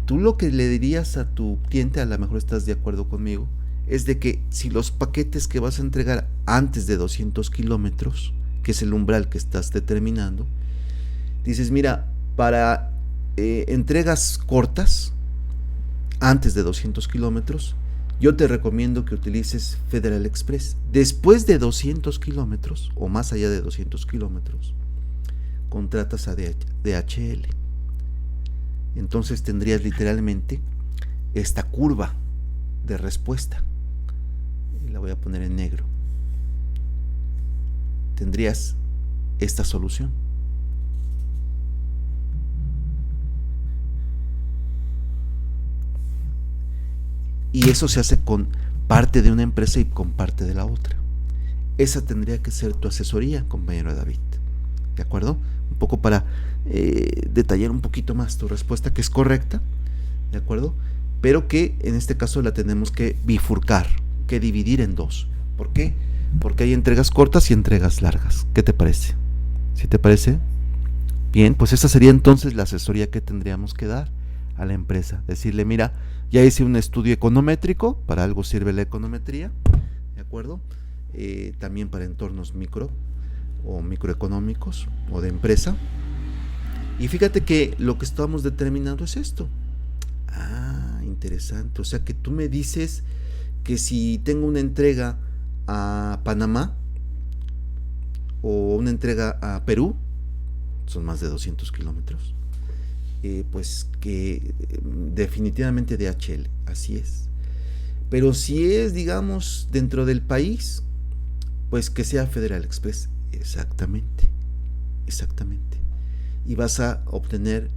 Tú lo que le dirías a tu cliente, a lo mejor estás de acuerdo conmigo, es de que si los paquetes que vas a entregar antes de 200 kilómetros, que es el umbral que estás determinando, dices, mira, para entregas cortas, antes de 200 kilómetros, yo te recomiendo que utilices Federal Express. Después de 200 kilómetros, o más allá de 200 kilómetros, contratas a DHL. Entonces tendrías literalmente esta curva de respuesta. Y la voy a poner en negro. Tendrías esta solución. Y eso se hace con parte de una empresa y con parte de la otra. Esa tendría que ser tu asesoría, compañero David. ¿De acuerdo? Un poco para detallar un poquito más tu respuesta, que es correcta, ¿de acuerdo? Pero que en este caso la tenemos que bifurcar, que dividir en dos. ¿Por qué? Porque hay entregas cortas y entregas largas. ¿Qué te parece? ¿Sí te parece? Bien, pues esa sería entonces la asesoría que tendríamos que dar a la empresa. Decirle, mira, ya hice un estudio econométrico, para algo sirve la econometría, ¿de acuerdo? También para entornos micro o microeconómicos o de empresa. Y fíjate que lo que estamos determinando es esto. Ah, interesante. O sea que tú me dices que si tengo una entrega a Panamá o una entrega a Perú, son más de 200 kilómetros, pues que definitivamente DHL, así es. Pero si es, digamos, dentro del país, pues que sea Federal Express. Exactamente, exactamente. Y vas a obtener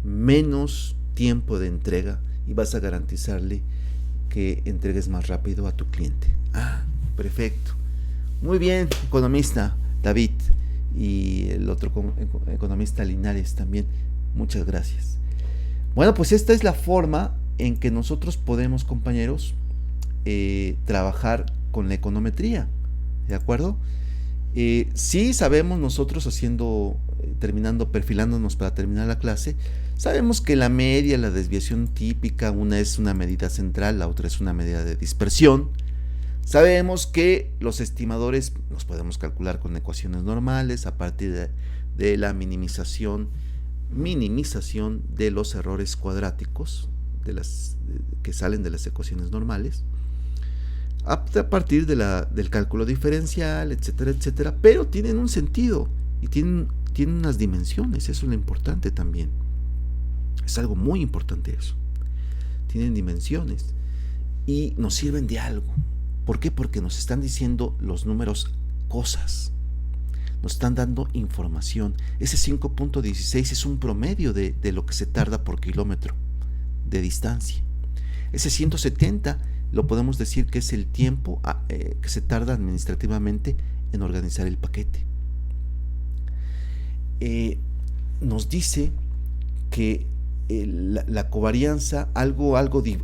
menos tiempo de entrega y vas a garantizarle que entregues más rápido a tu cliente. Ah, perfecto. Muy bien, economista David, y el otro economista Linares también. Muchas gracias. Bueno, pues esta es la forma en que nosotros podemos, compañeros, trabajar con la econometría, ¿de acuerdo? Sí sabemos nosotros perfilándonos para terminar la clase, sabemos que la media, la desviación típica, una es una medida central, la otra es una medida de dispersión. Sabemos que los estimadores los podemos calcular con ecuaciones normales a partir de la minimización de los errores cuadráticos que salen de las ecuaciones normales, a partir del cálculo diferencial, etcétera, etcétera, pero tienen un sentido y tienen unas dimensiones. Eso es lo importante también. Es algo muy importante eso. Tienen dimensiones y nos sirven de algo. ¿Por qué? Porque nos están diciendo los números cosas. Nos están dando información. Ese 5.16 es un promedio de lo que se tarda por kilómetro de distancia. Ese 170 lo podemos decir que es el tiempo que se tarda administrativamente en organizar el paquete. Nos dice que la covarianza, algo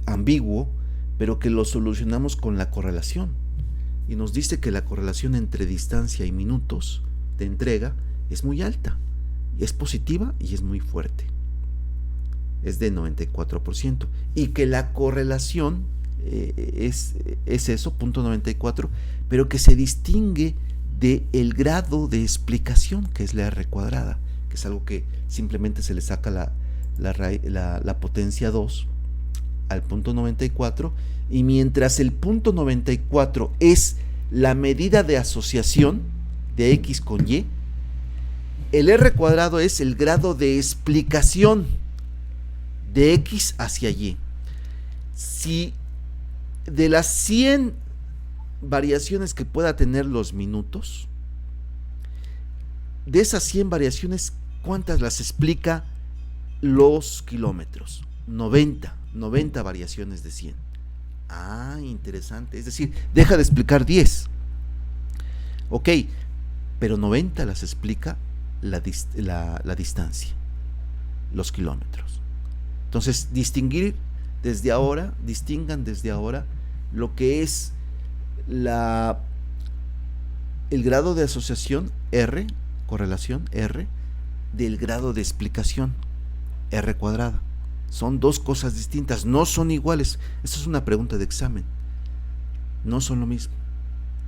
ambiguo, pero que lo solucionamos con la correlación. Y nos dice que la correlación entre distancia y minutos de entrega es muy alta, es positiva y es muy fuerte. Es de 94%. Y que la correlación es eso, 0.94, pero que se distingue del grado de explicación, que es la R cuadrada, que es algo que simplemente se le saca la potencia 2 al 0.94, y mientras el 0.94 es la medida de asociación de X con Y, el R cuadrado es el grado de explicación de X hacia Y. Si de las 100 variaciones que pueda tener los minutos, de esas 100 variaciones, ¿cuántas las explica los kilómetros? 90 variaciones de 100. Ah, interesante. Es decir, deja de explicar 10. Ok, pero 90 las explica la distancia, los kilómetros. Entonces, distingan desde ahora lo que es el grado de asociación R, correlación R, del grado de explicación R cuadrada. Son dos cosas distintas, no son iguales. Esto es una pregunta de examen. No son lo mismo.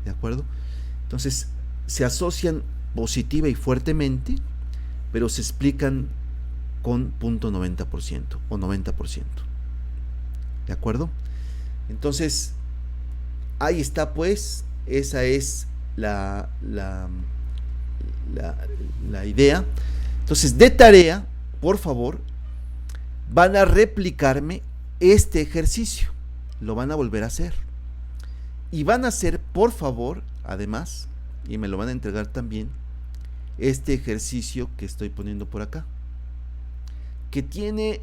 ¿de acuerdo? Entonces, se asocian positiva y fuertemente, pero se explican con 0.90% o 90%. ¿De acuerdo? Entonces, ahí está pues, esa es la idea. Entonces, de tarea, por favor, van a replicarme este ejercicio. Lo van a volver a hacer. Y van a hacer, por favor, además, y me lo van a entregar también, este ejercicio que estoy poniendo por acá, que tiene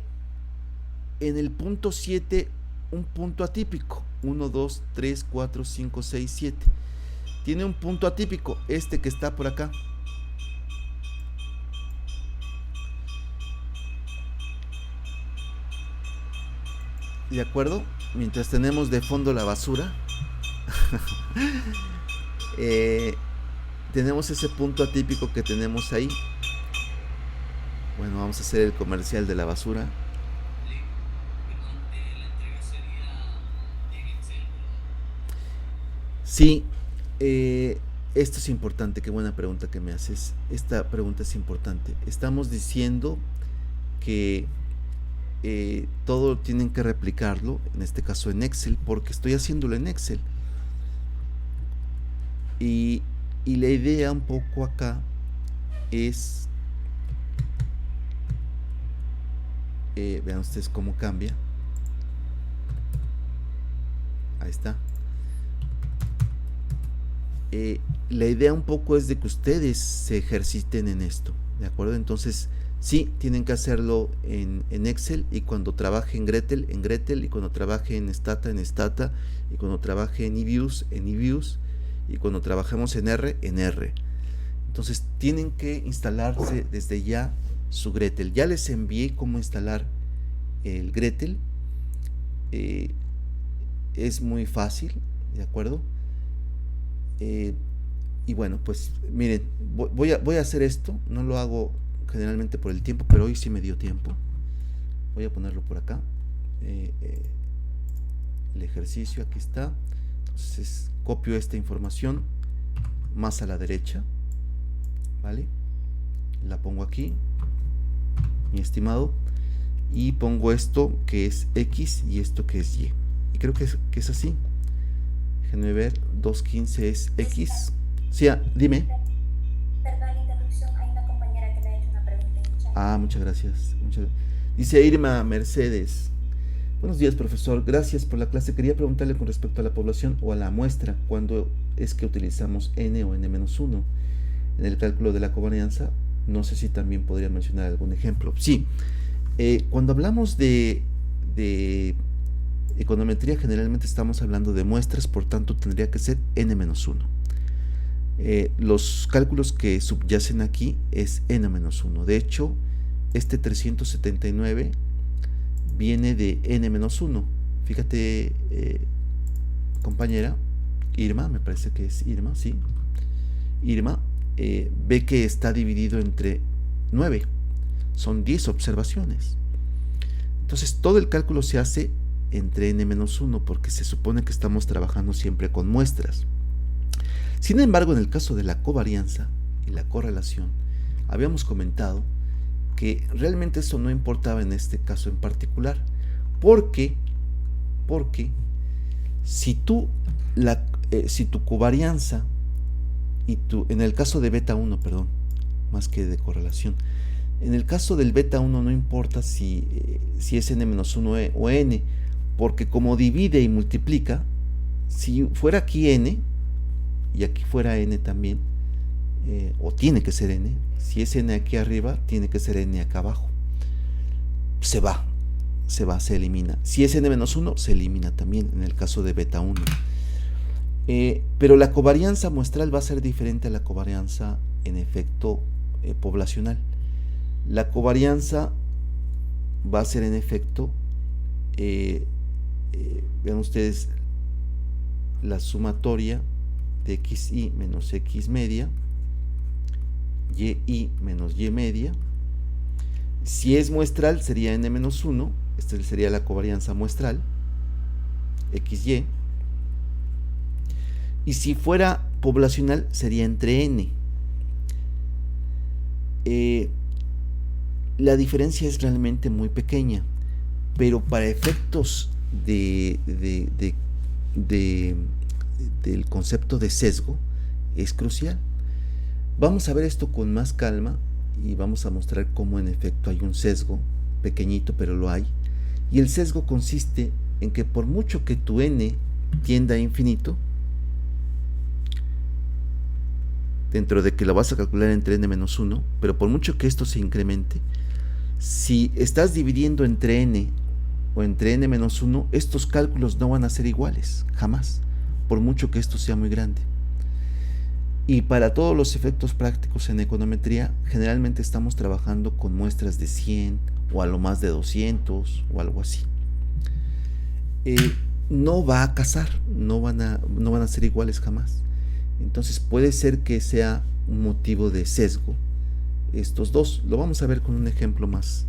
en el punto 7 un punto atípico. 1, 2, 3, 4, 5, 6, 7. Tiene un punto atípico, este que está por acá. ¿De acuerdo? Mientras tenemos de fondo la basura, tenemos ese punto atípico que tenemos ahí. Bueno, vamos a hacer el comercial de la basura. Sí, esto es importante, qué buena pregunta que me haces. Esta pregunta es importante. Estamos diciendo que todo tienen que replicarlo, en este caso en Excel, porque estoy haciéndolo en Excel. Y la idea un poco acá es, vean ustedes cómo cambia. Ahí está. La idea un poco es de que ustedes se ejerciten en esto, ¿de acuerdo? Entonces, sí, tienen que hacerlo en Excel, y cuando trabaje en Gretel, y cuando trabaje en Stata, y cuando trabaje en eViews, y cuando trabajemos en R. Entonces, tienen que instalarse desde ya su Gretel. Ya les envié cómo instalar el Gretel. Es muy fácil, ¿de acuerdo? Y bueno, pues miren, voy a hacer esto. No lo hago generalmente por el tiempo, pero hoy sí me dio tiempo. Voy a ponerlo por acá. El ejercicio, aquí está. Entonces copio esta información más a la derecha, ¿vale? La pongo aquí, mi estimado, y pongo esto que es X y esto que es Y. Y creo que es así. Déjenme ver, 2.15 es X. Sí, dime. Perdón la interrupción, hay una compañera que le ha hecho una pregunta en el chat. Muchas gracias. Dice Irma Mercedes: buenos días, profesor, gracias por la clase. Quería preguntarle con respecto a la población o a la muestra, ¿cuándo es que utilizamos n o n-1 en el cálculo de la covarianza? No sé si también podría mencionar algún ejemplo. Sí, cuando hablamos de econometría, generalmente estamos hablando de muestras, por tanto tendría que ser n-1. Los cálculos que subyacen aquí es n-1. De hecho, este 379 viene de n-1. Fíjate, compañera Irma, me parece que es Irma, sí. Irma, ve que está dividido entre 9. Son 10 observaciones. Entonces, todo el cálculo se hace entre n-1 porque se supone que estamos trabajando siempre con muestras. Sin embargo, en el caso de la covarianza y la correlación, habíamos comentado que realmente eso no importaba en este caso en particular, porque si tu covarianza en el caso de beta 1, perdón, más que de correlación, en el caso del beta 1 no importa si es n-1 o n, porque como divide y multiplica, si fuera aquí n y aquí fuera n también, o tiene que ser n, si es n aquí arriba, tiene que ser n acá abajo. Se elimina. Si es n-1, se elimina también en el caso de beta 1. Pero la covarianza muestral va a ser diferente a la covarianza en efecto poblacional. La covarianza va a ser en efecto, vean ustedes, la sumatoria de xi menos x media, yi menos y media. Si es muestral sería n-1, esta sería la covarianza muestral, xy. Y si fuera poblacional sería entre n. La diferencia es realmente muy pequeña, pero para efectos del concepto de sesgo es crucial. Vamos a ver esto con más calma y vamos a mostrar cómo en efecto hay un sesgo, pequeñito pero lo hay. Y el sesgo consiste en que por mucho que tu n tienda a infinito, dentro de que lo vas a calcular entre n-1, pero por mucho que esto se incremente, si estás dividiendo entre n o entre n-1, estos cálculos no van a ser iguales, jamás, por mucho que esto sea muy grande. Y para todos los efectos prácticos en econometría, generalmente estamos trabajando con muestras de 100 o a lo más de 200 o algo así. No va a casar, no van a ser iguales jamás. Entonces puede ser que sea un motivo de sesgo estos dos. Lo vamos a ver con un ejemplo más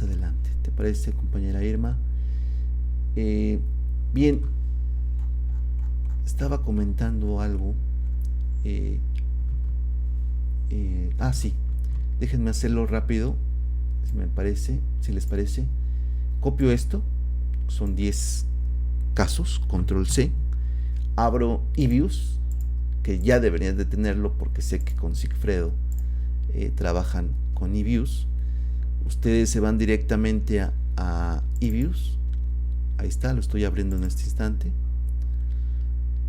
adelante. ¿Te parece, compañera Irma? Bien, estaba comentando algo. Sí, déjenme hacerlo rápido, si les parece. Copio esto, son 10 casos, control C, abro eViews, que ya deberían de tenerlo porque sé que con Sigfredo trabajan con eViews. Ustedes se van directamente a eViews, ahí está, lo estoy abriendo en este instante,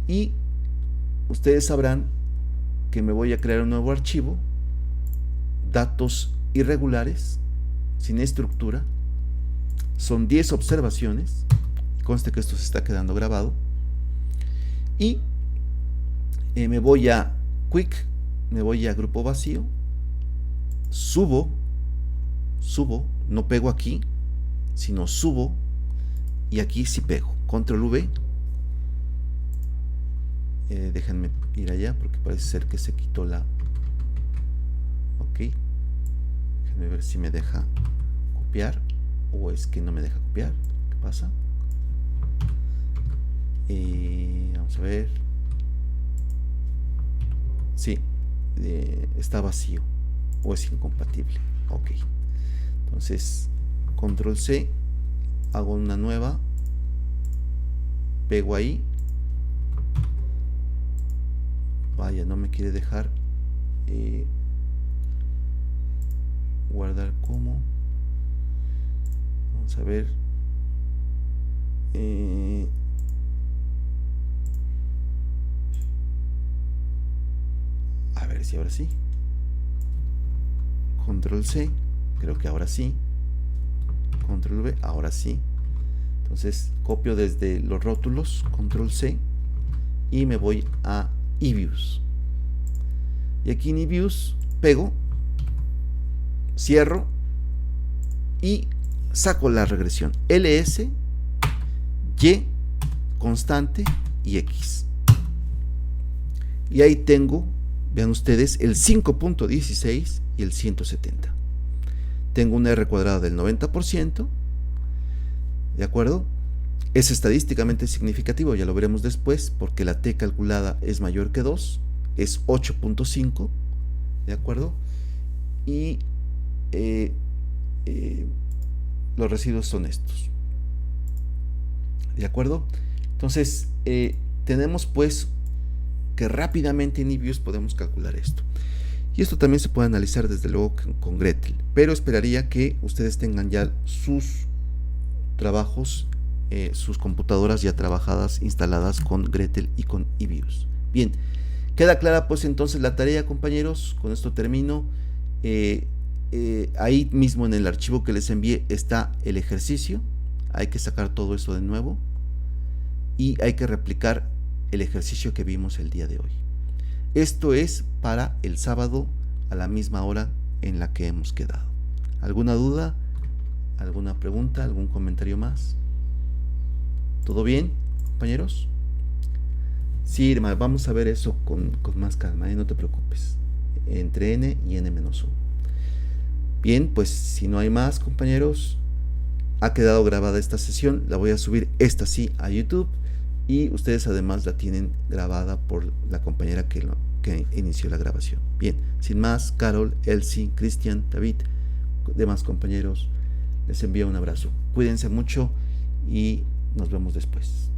y ustedes sabrán que me voy a crear un nuevo archivo, datos irregulares, sin estructura, son 10 observaciones, conste que esto se está quedando grabado, y me voy a Quick, me voy a grupo vacío, subo, no pego aquí, sino subo, y aquí sí pego, control V. Déjenme ir allá porque parece ser que se quitó la... Ok, déjenme ver si me deja copiar o es que no me deja copiar. ¿Qué pasa? Vamos a ver. Sí, está vacío o es incompatible. Ok, entonces control C, hago una nueva, pego ahí. Vaya, no me quiere dejar guardar como. Vamos a ver. A ver si ahora sí. Control C, creo que ahora sí. Control V, ahora sí. Entonces copio desde los rótulos, control C, y me voy a eViews, y aquí en eViews pego, cierro y saco la regresión LS, Y, constante y X, y ahí tengo, vean ustedes, el 5.16 y el 170. Tengo una R cuadrada del 90%, ¿de acuerdo? Es estadísticamente significativo, ya lo veremos después, porque la T calculada es mayor que 2, es 8.5, ¿de acuerdo? Y los residuos son estos, ¿de acuerdo? Entonces, tenemos pues que rápidamente en eViews podemos calcular esto. Y esto también se puede analizar desde luego con Gretel, pero esperaría que ustedes tengan ya sus trabajos, sus computadoras ya trabajadas, instaladas con Gretel y con eViews. Bien, queda clara pues entonces la tarea, compañeros. Con esto termino. Ahí mismo en el archivo que les envié está el ejercicio. Hay que sacar todo eso de nuevo y hay que replicar el ejercicio que vimos el día de hoy. Esto es para el sábado a la misma hora en la que hemos quedado. ¿Alguna duda? ¿Alguna pregunta? ¿Algún comentario más? ¿Todo bien, compañeros? Sí, Irma, vamos a ver eso con más calma, no te preocupes. Entre n y n-1. Bien, pues si no hay más, compañeros, ha quedado grabada esta sesión. La voy a subir esta sí a YouTube y ustedes además la tienen grabada por la compañera que inició la grabación. Bien, sin más, Carol, Elsie, Cristian, David, demás compañeros, les envío un abrazo. Cuídense mucho y nos vemos después.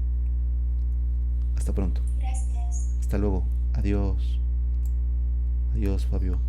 Hasta pronto. Gracias. Hasta luego. Adiós. Adiós, Fabio.